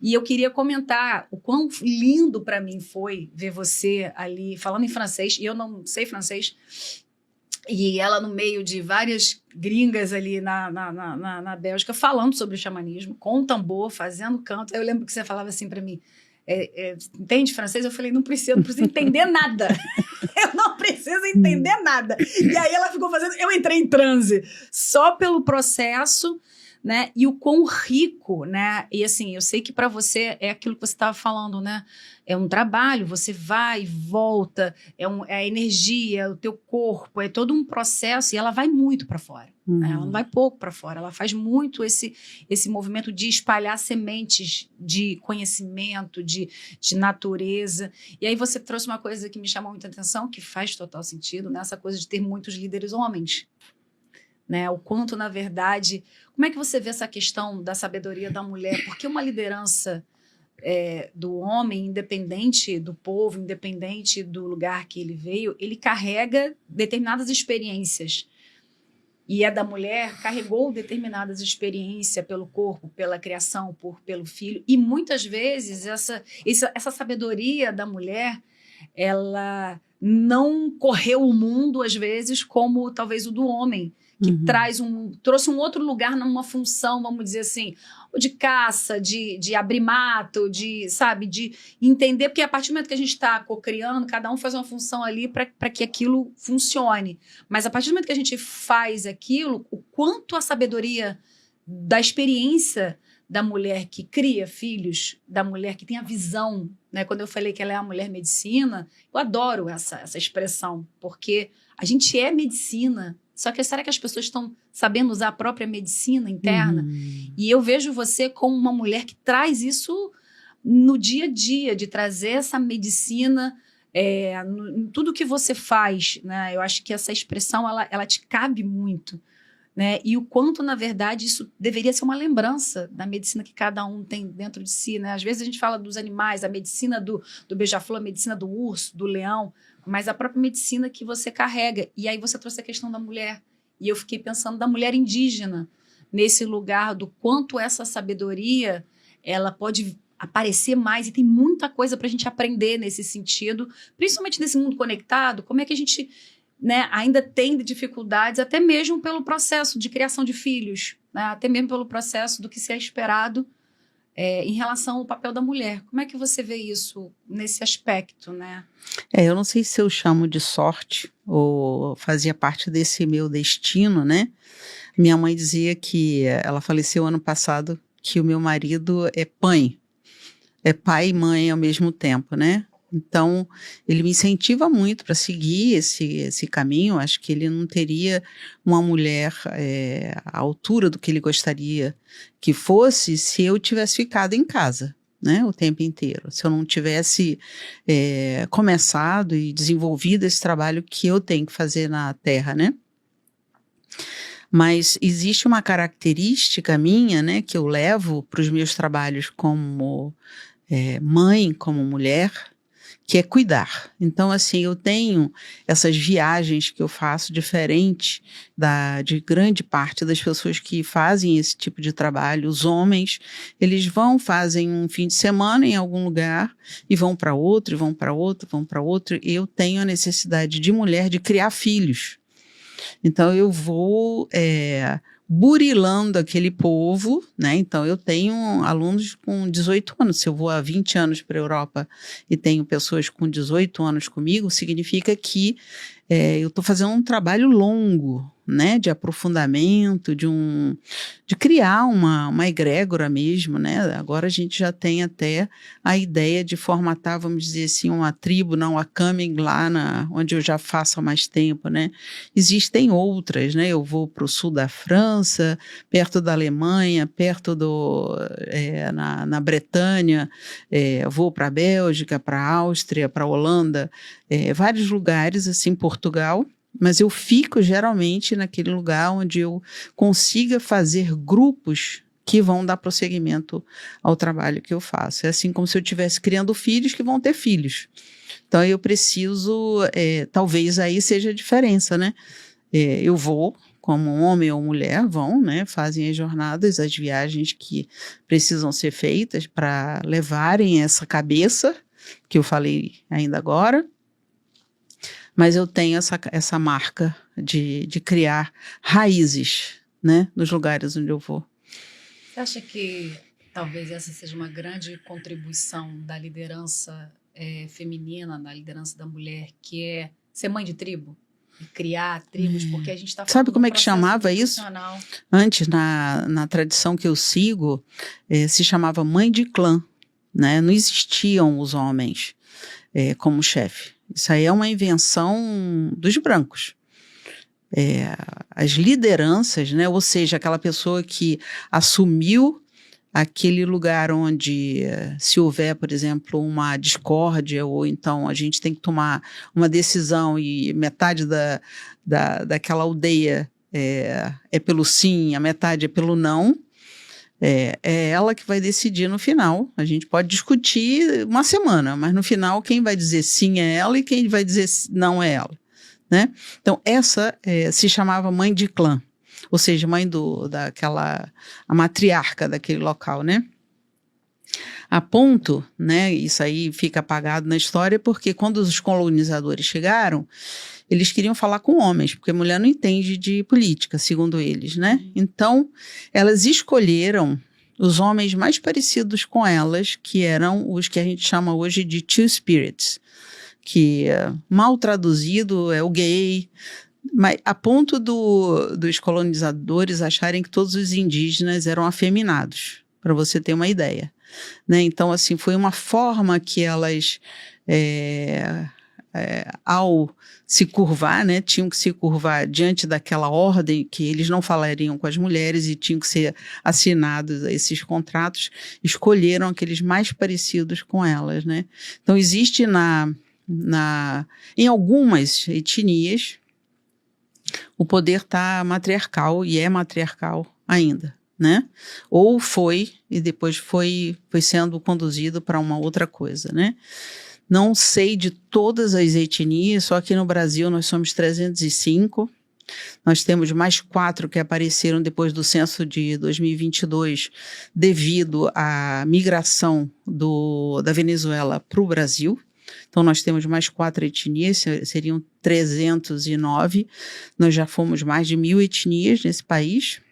E eu queria comentar o quão lindo para mim foi ver você ali falando em francês, e eu não sei francês, e ela no meio de várias gringas ali na Bélgica, falando sobre o xamanismo, com o tambor, fazendo canto. Eu lembro que você falava assim para mim, entende francês? Eu falei, não preciso entender nada. Eu não preciso entender nada. E aí ela ficou fazendo... Eu entrei em transe só pelo processo, né? E o quão rico, né? E assim, eu sei que para você é aquilo que você estava falando, né? É um trabalho, você vai e volta, é a energia, o teu corpo, é todo um processo, e ela vai muito para fora. Né? Ela não vai pouco para fora, ela faz muito esse movimento de espalhar sementes de conhecimento, de natureza. E aí você trouxe uma coisa que me chamou muita atenção, que faz total sentido, né? Essa coisa de ter muitos líderes homens. Né? O quanto, na verdade... Como é que você vê essa questão da sabedoria da mulher? Porque uma liderança do homem, independente do povo, independente do lugar que ele veio, ele carrega determinadas experiências. E a da mulher carregou determinadas experiências pelo corpo, pela criação, pelo filho. E muitas vezes essa sabedoria da mulher, ela não correu o mundo, às vezes, como talvez o do homem, que trouxe um outro lugar numa função, vamos dizer assim, de caça, de abrir mato, de entender, porque a partir do momento que a gente está cocriando, cada um faz uma função ali para que aquilo funcione. Mas a partir do momento que a gente faz aquilo, o quanto a sabedoria da experiência da mulher que cria filhos, da mulher que tem a visão, né? Quando eu falei que ela é a mulher medicina, eu adoro essa expressão, porque a gente é medicina. Só que será que as pessoas estão sabendo usar a própria medicina interna? E eu vejo você como uma mulher que traz isso no dia a dia, de trazer essa medicina em tudo que você faz. Né? Eu acho que essa expressão, ela te cabe muito. Né? E o quanto, na verdade, isso deveria ser uma lembrança da medicina que cada um tem dentro de si. Né? Às vezes a gente fala dos animais, a medicina do beija-flor, a medicina do urso, do leão, mas a própria medicina que você carrega. E aí você trouxe a questão da mulher. E eu fiquei pensando da mulher indígena, nesse lugar do quanto essa sabedoria ela pode aparecer mais, e tem muita coisa para a gente aprender nesse sentido, principalmente nesse mundo conectado, como é que a gente... Né, ainda tem dificuldades, até mesmo pelo processo de criação de filhos, né, até mesmo pelo processo do que se é esperado em relação ao papel da mulher. Como é que você vê isso nesse aspecto? Né? Eu não sei se eu chamo de sorte ou fazia parte desse meu destino, né? Minha mãe dizia que ela faleceu ano passado, que o meu marido é pai e mãe ao mesmo tempo, né? Então, ele me incentiva muito para seguir esse caminho. Acho que ele não teria uma mulher à altura do que ele gostaria que fosse se eu tivesse ficado em casa, né, o tempo inteiro. Se eu não tivesse começado e desenvolvido esse trabalho que eu tenho que fazer na Terra, né? Mas existe uma característica minha, né, que eu levo para os meus trabalhos como mãe, como mulher, que é cuidar. Então, assim, eu tenho essas viagens que eu faço diferente de grande parte das pessoas que fazem esse tipo de trabalho. Os homens, eles fazem um fim de semana em algum lugar e vão para outro, e vão para outro, vão para outro. E eu tenho a necessidade de mulher de criar filhos. Então, eu vou burilando aquele povo, né? Então, eu tenho alunos com 18 anos. Se eu vou há 20 anos para a Europa e tenho pessoas com 18 anos comigo, significa que eu estou fazendo um trabalho longo, né? De aprofundamento, de criar uma egrégora mesmo, né? Agora a gente já tem até a ideia de formatar, vamos dizer assim, uma tribo, não a Coming lá onde eu já faço há mais tempo, né? Existem outras, né? Eu vou para o sul da França, perto da Alemanha, perto na Bretanha, vou para a Bélgica, para a Áustria, para a Holanda, vários lugares, assim, Portugal. mas eu fico geralmente naquele lugar onde eu consiga fazer grupos que vão dar prosseguimento ao trabalho que eu faço. É assim como se eu estivesse criando filhos que vão ter filhos. Então eu preciso, talvez aí seja a diferença, né? Eu vou, como homem ou mulher, vão, né? Fazem as jornadas, as viagens que precisam ser feitas para levarem essa cabeça, que eu falei ainda agora, mas eu tenho essa marca de criar raízes, né? Nos lugares onde eu vou. Você acha que talvez essa seja uma grande contribuição da liderança feminina, da liderança da mulher, que é ser mãe de tribo? E criar tribos, porque a gente está falando. Sabe como é que chamava isso? Antes, na tradição que eu sigo, se chamava mãe de clã, né? Não existiam os homens como chefe. Isso aí é uma invenção dos brancos. As lideranças, né? Ou seja, aquela pessoa que assumiu aquele lugar onde, se houver, por exemplo, uma discórdia, ou então a gente tem que tomar uma decisão e metade daquela aldeia é pelo sim, a metade é pelo não, é ela que vai decidir no final. A gente pode discutir uma semana, mas no final quem vai dizer sim é ela e quem vai dizer não é ela, né? Então essa se chamava mãe de clã. Ou seja, mãe a matriarca daquele local, né? A ponto, né, isso aí fica apagado na história, porque quando os colonizadores chegaram, eles queriam falar com homens, porque a mulher não entende de política, segundo eles, né? Então, elas escolheram os homens mais parecidos com elas, que eram os que a gente chama hoje de two spirits, que mal traduzido é o gay, mas a ponto dos colonizadores acharem que todos os indígenas eram afeminados, para você ter uma ideia, né? Então, assim, foi uma forma que elas, ao se curvar, né, tinham que se curvar diante daquela ordem que eles não falariam com as mulheres e tinham que ser assinados esses contratos, escolheram aqueles mais parecidos com elas, né? Então, existe em algumas etnias, o poder está matriarcal e é matriarcal ainda, né? Ou foi e depois foi sendo conduzido para uma outra coisa, né? Não sei de todas as etnias, só que no Brasil nós somos 305. Nós temos mais 4 que apareceram depois do censo de 2022, devido à migração da Venezuela para o Brasil. Então, nós temos mais 4 etnias, seriam 309. Nós já fomos mais de 1.000 etnias nesse país.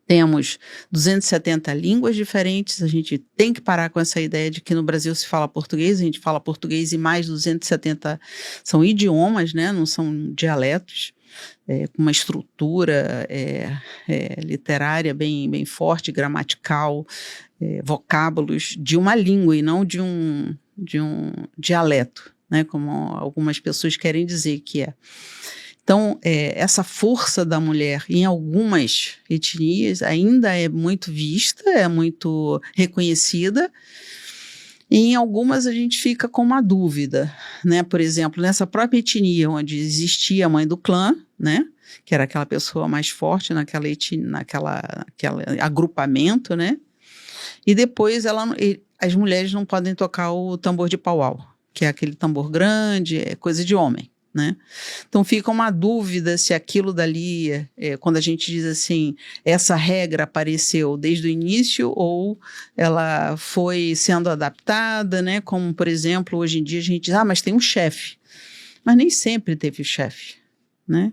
Temos 270 línguas diferentes. A gente tem que parar com essa ideia de que no Brasil se fala português. A gente fala português e mais 270 são idiomas, né? Não são dialetos. Com uma estrutura literária bem forte, gramatical, vocábulos de uma língua e não de um dialeto, né, como algumas pessoas querem dizer que é. Então, essa força da mulher em algumas etnias ainda é muito vista, é muito reconhecida, e em algumas a gente fica com uma dúvida, né? Por exemplo, nessa própria etnia onde existia a mãe do clã, né, que era aquela pessoa mais forte naquele agrupamento, né? E depois as mulheres não podem tocar o tambor de pau-au, que é aquele tambor grande, é coisa de homem, né? Então fica uma dúvida se aquilo dali, quando a gente diz assim, essa regra apareceu desde o início ou ela foi sendo adaptada, né? Como, por exemplo, hoje em dia a gente diz, mas tem um chefe. Mas nem sempre teve o chefe, né?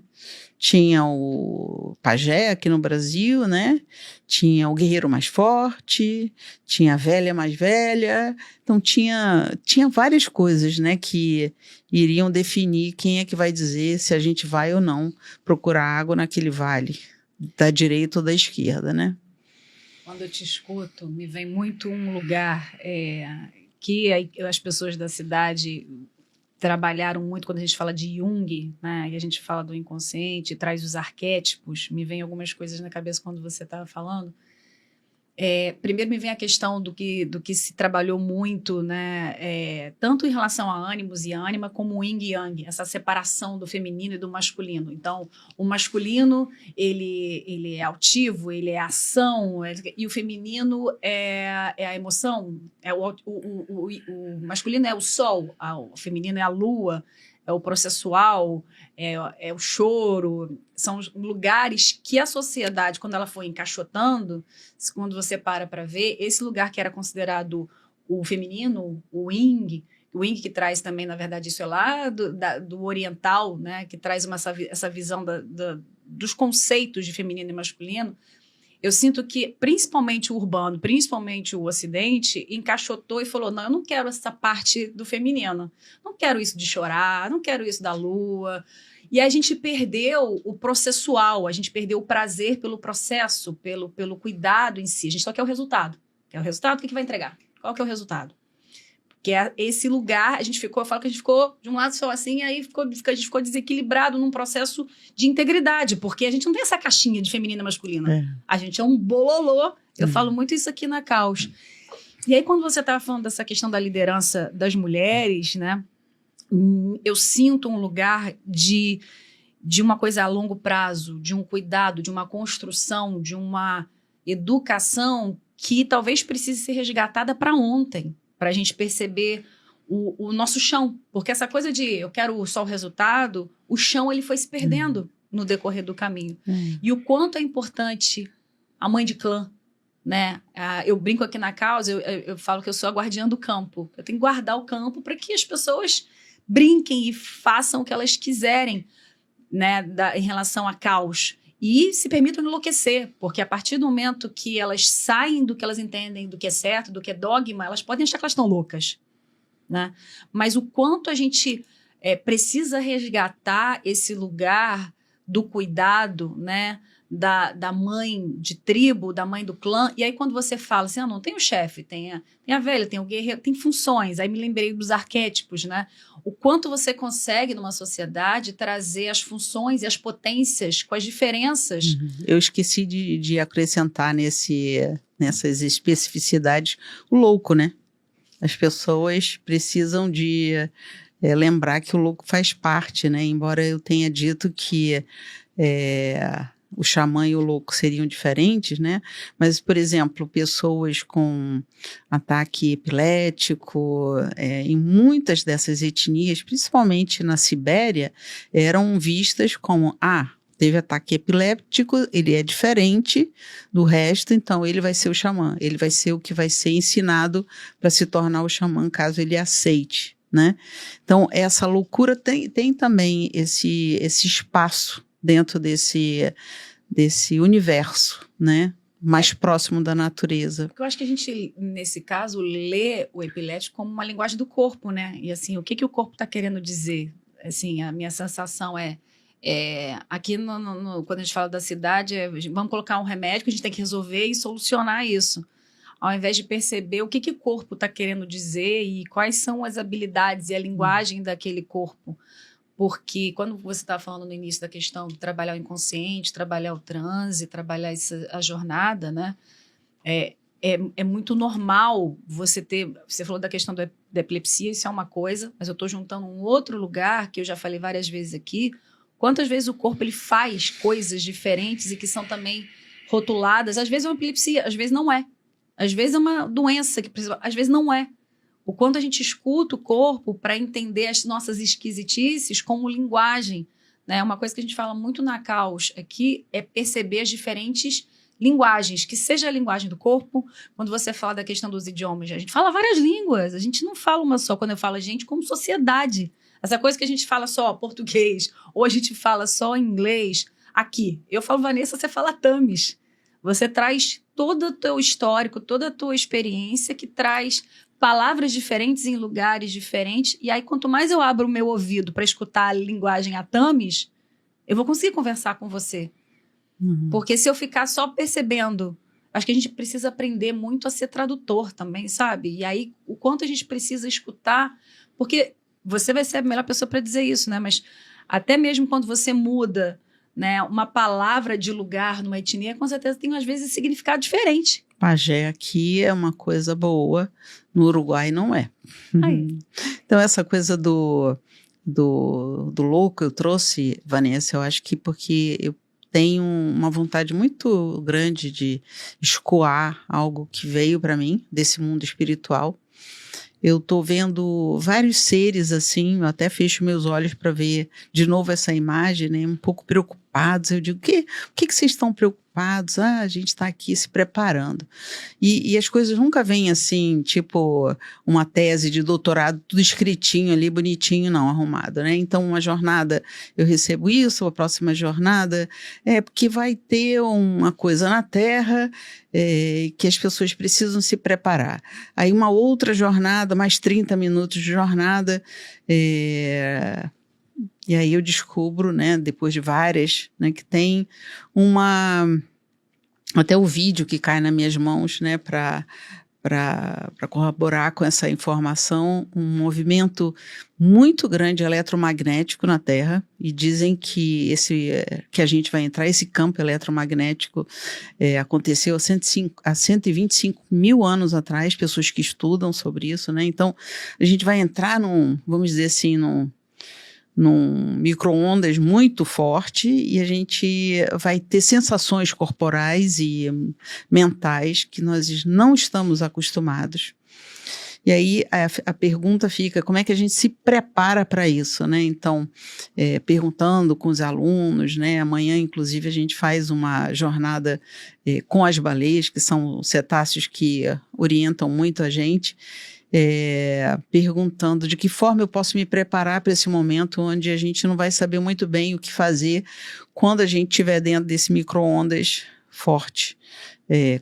Tinha o pajé aqui no Brasil, né? Tinha o guerreiro mais forte, tinha a velha mais velha. Então, tinha várias coisas, né, que iriam definir quem é que vai dizer se a gente vai ou não procurar água naquele vale, da direita ou da esquerda, né? Quando eu te escuto, me vem muito um lugar que as pessoas da cidade trabalharam muito quando a gente fala de Jung, né, e a gente fala do inconsciente, traz os arquétipos, me vem algumas coisas na cabeça quando você estava falando, Primeiro me vem a questão do que se trabalhou muito, né, tanto em relação a ânimos e ânima, como o yin e yang, essa separação do feminino e do masculino. Então, o masculino, ele é altivo, ele é a ação, e o feminino é a emoção. O masculino é o sol, o feminino é a lua, é o processual, é o choro. São os lugares que a sociedade, quando ela foi encaixotando, quando você para ver, esse lugar que era considerado o feminino, o yin que traz também, na verdade, isso é lá do oriental, né, que traz essa visão dos conceitos de feminino e masculino. Eu sinto que, principalmente o urbano, principalmente o ocidente, encaixotou e falou, não, eu não quero essa parte do feminino, não quero isso de chorar, não quero isso da lua. E a gente perdeu o processual, a gente perdeu o prazer pelo processo, pelo cuidado em si. A gente só quer o resultado. Quer o resultado? O que vai entregar? Qual que é o resultado? Que é esse lugar, eu falo que a gente ficou de um lado só assim, aí a gente ficou desequilibrado num processo de integridade, porque a gente não tem essa caixinha de feminina e masculina. A gente é um bololô. Eu falo muito isso aqui na Caos. E aí, quando você estava falando dessa questão da liderança das mulheres, né, eu sinto um lugar de uma coisa a longo prazo, de um cuidado, de uma construção, de uma educação que talvez precise ser resgatada para ontem, para a gente perceber o nosso chão. Porque essa coisa de eu quero só o resultado, o chão ele foi se perdendo no decorrer do caminho. E o quanto é importante a mãe de clã, né? Eu brinco aqui na Causa, eu falo que eu sou a guardiã do campo. Eu tenho que guardar o campo para que as pessoas brinquem e façam o que elas quiserem, né, em relação a caos. E se permitam enlouquecer, porque a partir do momento que elas saem do que elas entendem, do que é certo, do que é dogma, elas podem achar que elas estão loucas, né? Mas o quanto a gente precisa resgatar esse lugar do cuidado, né? Da mãe de tribo, da mãe do clã. E aí quando você fala assim, não tem o chefe, tem a velha, tem o guerreiro, tem funções. Aí me lembrei dos arquétipos, né? O quanto você consegue numa sociedade trazer as funções e as potências com as diferenças. Eu esqueci de acrescentar nessas especificidades o louco, né? As pessoas precisam de lembrar que o louco faz parte, né? Embora eu tenha dito que o xamã e o louco seriam diferentes, né? Mas, por exemplo, pessoas com ataque epilético, em muitas dessas etnias, principalmente na Sibéria, eram vistas como, teve ataque epiléptico, ele é diferente do resto, então ele vai ser o xamã, ele vai ser o que vai ser ensinado para se tornar o xamã, caso ele aceite, né? Então, essa loucura tem também esse espaço dentro desse universo, né? Mais próximo da natureza. Eu acho que a gente, nesse caso, lê o epilético como uma linguagem do corpo, né? E assim, o que o corpo está querendo dizer? Assim, a minha sensação aqui quando a gente fala da cidade, vamos colocar um remédio que a gente tem que resolver e solucionar isso. Ao invés de perceber o que o corpo está querendo dizer e quais são as habilidades e a linguagem daquele corpo. Porque quando você está falando no início da questão de trabalhar o inconsciente, trabalhar o transe, trabalhar a jornada, né? É muito normal você ter... Você falou da questão da epilepsia, isso é uma coisa, mas eu estou juntando um outro lugar que eu já falei várias vezes aqui. Quantas vezes o corpo ele faz coisas diferentes e que são também rotuladas? Às vezes é uma epilepsia, às vezes não é. Às vezes é uma doença, às vezes não é. O quanto a gente escuta o corpo para entender as nossas esquisitices como linguagem, né? Uma coisa que a gente fala muito na Caos aqui é perceber as diferentes linguagens, que seja a linguagem do corpo. Quando você fala da questão dos idiomas, a gente fala várias línguas, a gente não fala uma só. Quando eu falo a gente, como sociedade. Essa coisa que a gente fala só português, ou a gente fala só inglês. Aqui, eu falo Vanessa, você fala Tamis. Você traz todo o teu histórico, toda a tua experiência que traz palavras diferentes em lugares diferentes. E aí, quanto mais eu abro o meu ouvido para escutar a linguagem Atamis, eu vou conseguir conversar com você. Porque se eu ficar só percebendo, acho que a gente precisa aprender muito a ser tradutor também, sabe? E aí, o quanto a gente precisa escutar, porque você vai ser a melhor pessoa para dizer isso, né? Mas até mesmo quando você muda né? Uma palavra de lugar numa etnia, com certeza tem, às vezes, significado diferente. Pajé aqui é uma coisa boa, no Uruguai não é. Aí. Então, essa coisa do louco eu trouxe, Vanessa, eu acho que porque eu tenho uma vontade muito grande de escoar algo que veio para mim, desse mundo espiritual. Eu estou vendo vários seres assim, eu até fecho meus olhos para ver de novo essa imagem, né, um pouco preocupados. Eu digo, por que vocês estão preocupados? A gente está aqui se preparando. E as coisas nunca vêm assim, tipo uma tese de doutorado, tudo escritinho ali, bonitinho, não, arrumado, né? Então, uma jornada, eu recebo isso, a próxima jornada, porque vai ter uma coisa na Terra que as pessoas precisam se preparar. Aí uma outra jornada, mais 30 minutos de jornada, e aí eu descubro, né, depois de várias, né, que tem até o vídeo que cai nas minhas mãos, né, para corroborar com essa informação, um movimento muito grande eletromagnético na Terra, e dizem que que a gente vai entrar, esse campo eletromagnético aconteceu há 125 mil anos atrás, pessoas que estudam sobre isso, né? Então, a gente vai entrar vamos dizer assim, num micro-ondas muito forte, e a gente vai ter sensações corporais e mentais que nós não estamos acostumados. E aí a pergunta fica, como é que a gente se prepara para isso, né? Então, perguntando com os alunos, né? Amanhã, inclusive, a gente faz uma jornada com as baleias, que são cetáceos que orientam muito a gente, perguntando de que forma eu posso me preparar para esse momento onde a gente não vai saber muito bem o que fazer quando a gente estiver dentro desse micro-ondas forte,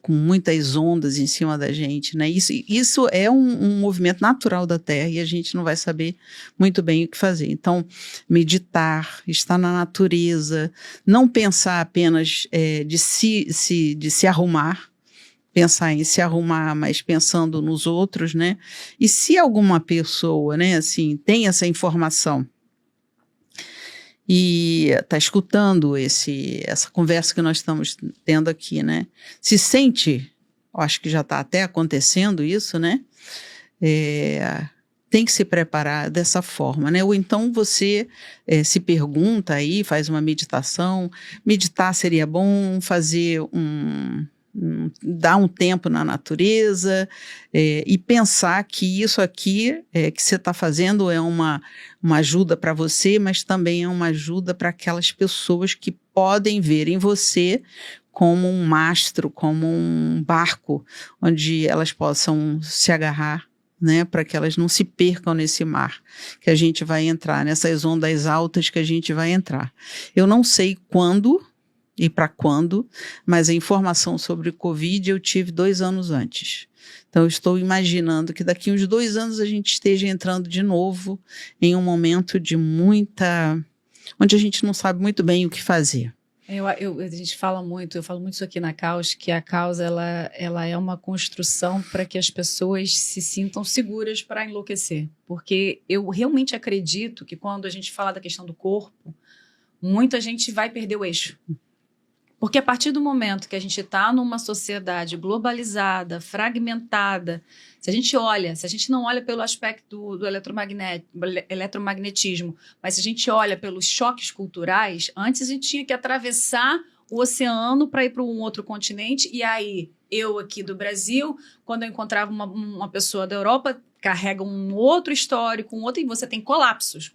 com muitas ondas em cima da gente, né? Isso é um movimento natural da Terra e a gente não vai saber muito bem o que fazer. Então, meditar, estar na natureza, não pensar apenas de se arrumar, pensar em se arrumar, mas pensando nos outros, né? E se alguma pessoa, né, assim, tem essa informação e está escutando essa conversa que nós estamos tendo aqui, né? Se sente, acho que já está até acontecendo isso, né? Tem que se preparar dessa forma, né? Ou então você se pergunta aí, faz uma meditação. Meditar seria bom, fazer dar um tempo na natureza e pensar que isso aqui que você está fazendo é uma ajuda para você, mas também é uma ajuda para aquelas pessoas que podem ver em você como um mastro, como um barco, onde elas possam se agarrar, né, para que elas não se percam nesse mar que a gente vai entrar, nessas ondas altas que a gente vai entrar. Eu não sei quando e para quando, mas a informação sobre o Covid eu tive 2 anos antes. Então, eu estou imaginando que daqui uns 2 anos a gente esteja entrando de novo em um momento de onde a gente não sabe muito bem o que fazer. A gente fala muito, eu falo muito isso aqui na Caos, que a Caos ela é uma construção para que as pessoas se sintam seguras para enlouquecer. Porque eu realmente acredito que quando a gente fala da questão do corpo, muita gente vai perder o eixo. Porque a partir do momento que a gente está numa sociedade globalizada, fragmentada, se a gente não olha pelo aspecto do eletromagnetismo, mas se a gente olha pelos choques culturais, antes a gente tinha que atravessar o oceano para ir para um outro continente, e aí eu aqui do Brasil, quando eu encontrava uma pessoa da Europa, carrega um outro histórico, e você tem colapsos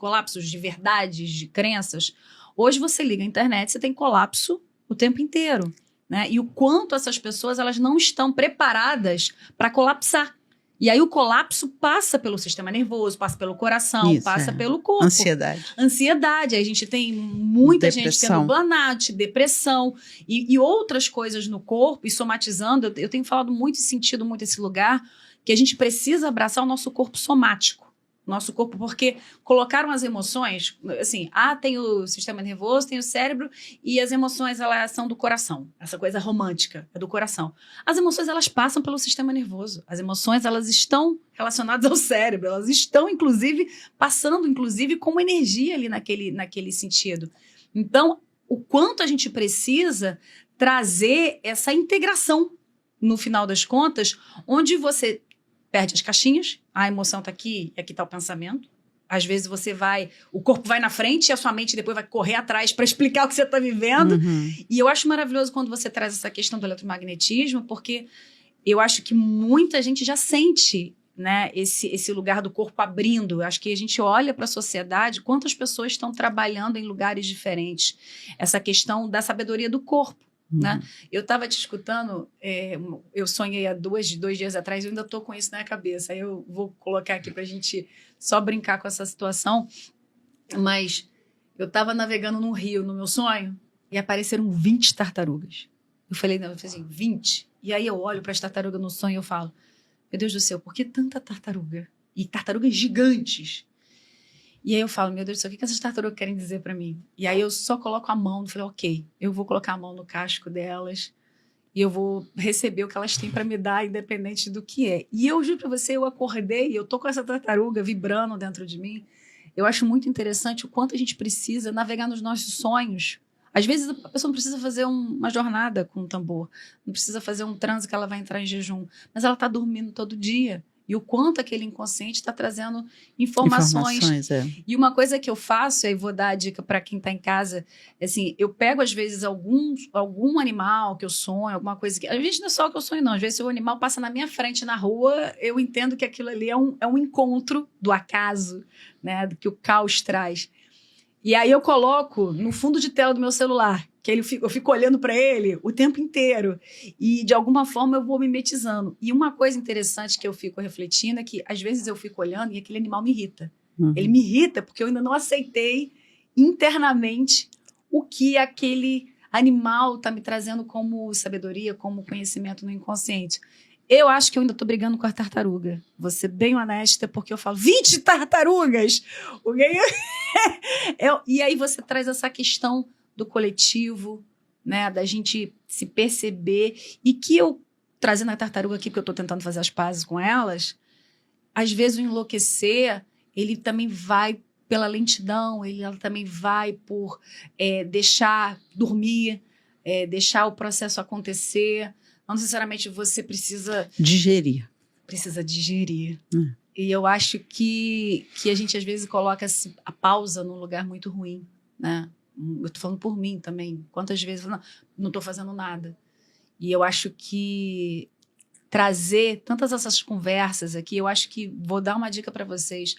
de verdades, de crenças. Hoje você liga a internet, você tem colapso o tempo inteiro, né? E o quanto essas pessoas elas não estão preparadas para colapsar. E aí o colapso passa pelo sistema nervoso, passa pelo coração, passa pelo corpo. Ansiedade. Aí a gente tem muita gente tendo burnout, depressão e outras coisas no corpo e somatizando. Eu tenho falado muito e sentido muito esse lugar que a gente precisa abraçar o nosso corpo somático. Nosso corpo, porque colocaram as emoções, assim, tem o sistema nervoso, tem o cérebro, e as emoções, elas são do coração. Essa coisa romântica é do coração. As emoções, elas passam pelo sistema nervoso. As emoções, elas estão relacionadas ao cérebro, elas estão, passando como energia ali naquele sentido. Então, o quanto a gente precisa trazer essa integração, no final das contas, onde você perde as caixinhas, a emoção está aqui e aqui está o pensamento. Às vezes o corpo vai na frente e a sua mente depois vai correr atrás para explicar o que você está vivendo. E eu acho maravilhoso quando você traz essa questão do eletromagnetismo, porque eu acho que muita gente já sente, né, esse lugar do corpo abrindo. Eu acho que a gente olha para a sociedade, quantas pessoas estão trabalhando em lugares diferentes. Essa questão da sabedoria do corpo. Né? Eu estava te escutando, eu sonhei há 2 dias atrás, eu ainda estou com isso na cabeça, aí eu vou colocar aqui para a gente só brincar com essa situação, mas eu estava navegando no rio, no meu sonho, e apareceram 20 tartarugas. Eu falei assim, 20? E aí eu olho para as tartarugas no sonho e eu falo, meu Deus do céu, por que tanta tartaruga? E tartarugas gigantes. E aí eu falo, meu Deus do céu, o que essas tartarugas querem dizer para mim? E aí eu só coloco a mão, falei, ok, eu vou colocar a mão no casco delas e eu vou receber o que elas têm para me dar, independente do que é. E eu juro para você, eu acordei, eu tô com essa tartaruga vibrando dentro de mim. Eu acho muito interessante o quanto a gente precisa navegar nos nossos sonhos. Às vezes a pessoa não precisa fazer uma jornada com um tambor, não precisa fazer um transe que ela vai entrar em jejum, mas ela está dormindo todo dia. E o quanto aquele inconsciente está trazendo informações. E uma coisa que eu faço, aí vou dar a dica para quem está em casa, assim, eu pego às vezes algum animal que eu sonho, alguma coisa que... Às vezes não é só o que eu sonho, não. Às vezes se o animal passa na minha frente na rua, eu entendo que aquilo ali é um encontro do acaso, né, do que o caos traz. E aí eu coloco no fundo de tela do meu celular, que eu fico olhando para ele o tempo inteiro. E, de alguma forma, eu vou mimetizando. E uma coisa interessante que eu fico refletindo é que, às vezes, eu fico olhando e aquele animal me irrita. Ele me irrita porque eu ainda não aceitei internamente o que aquele animal está me trazendo como sabedoria, como conhecimento no inconsciente. Eu acho que eu ainda estou brigando com a tartaruga. Vou ser bem honesta, porque eu falo, 20 tartarugas! E aí você traz essa questão do coletivo, né, da gente se perceber, e que eu, trazendo a tartaruga aqui, porque eu estou tentando fazer as pazes com elas, às vezes o enlouquecer, ele também vai pela lentidão, ela também vai por deixar dormir, deixar o processo acontecer. Não necessariamente você precisa... Digerir. Precisa digerir. E eu acho que a gente, às vezes, coloca a pausa num lugar muito ruim, né? Eu estou falando por mim também. Quantas vezes eu não estou fazendo nada. E eu acho que trazer tantas essas conversas aqui, eu acho que vou dar uma dica para vocês.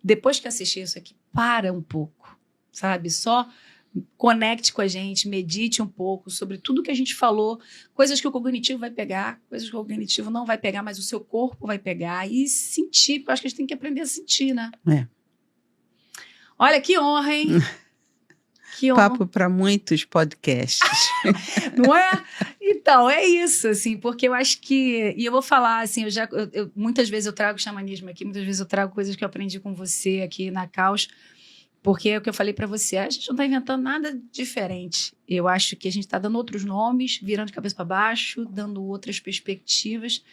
Depois que assistir isso aqui, para um pouco, sabe? Só conecte com a gente, medite um pouco sobre tudo que a gente falou, coisas que o cognitivo vai pegar, coisas que o cognitivo não vai pegar, mas o seu corpo vai pegar e sentir, porque eu acho que a gente tem que aprender a sentir, né? Olha, que honra, hein? Que honra. Papo para muitos podcasts. Não é? Então, é isso, assim, porque eu acho que... E eu vou falar, assim, muitas vezes eu trago xamanismo aqui, muitas vezes eu trago coisas que eu aprendi com você aqui na Caos, porque é o que eu falei para você, a gente não está inventando nada diferente. Eu acho que a gente está dando outros nomes, virando de cabeça para baixo, dando outras perspectivas,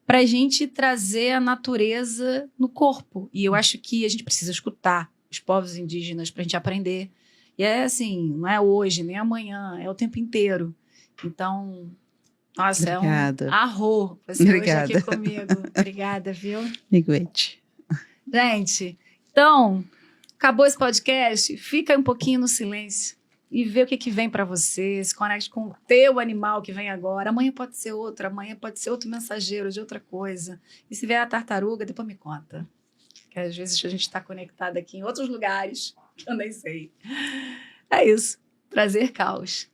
para a gente trazer a natureza no corpo. E eu acho que a gente precisa escutar os povos indígenas para a gente aprender. E é assim, não é hoje, nem amanhã, é o tempo inteiro. Então, nossa, obrigada. É um arro você obrigada. Hoje aqui comigo. Obrigada, viu? Iguete. Gente, então, acabou esse podcast, fica um pouquinho no silêncio e vê o que vem para você, se conecte com o teu animal que vem agora. Amanhã pode ser outro, amanhã pode ser outro mensageiro de outra coisa. E se vier a tartaruga, depois me conta. Que às vezes a gente está conectado aqui em outros lugares que eu nem sei. É isso. Trazer caos.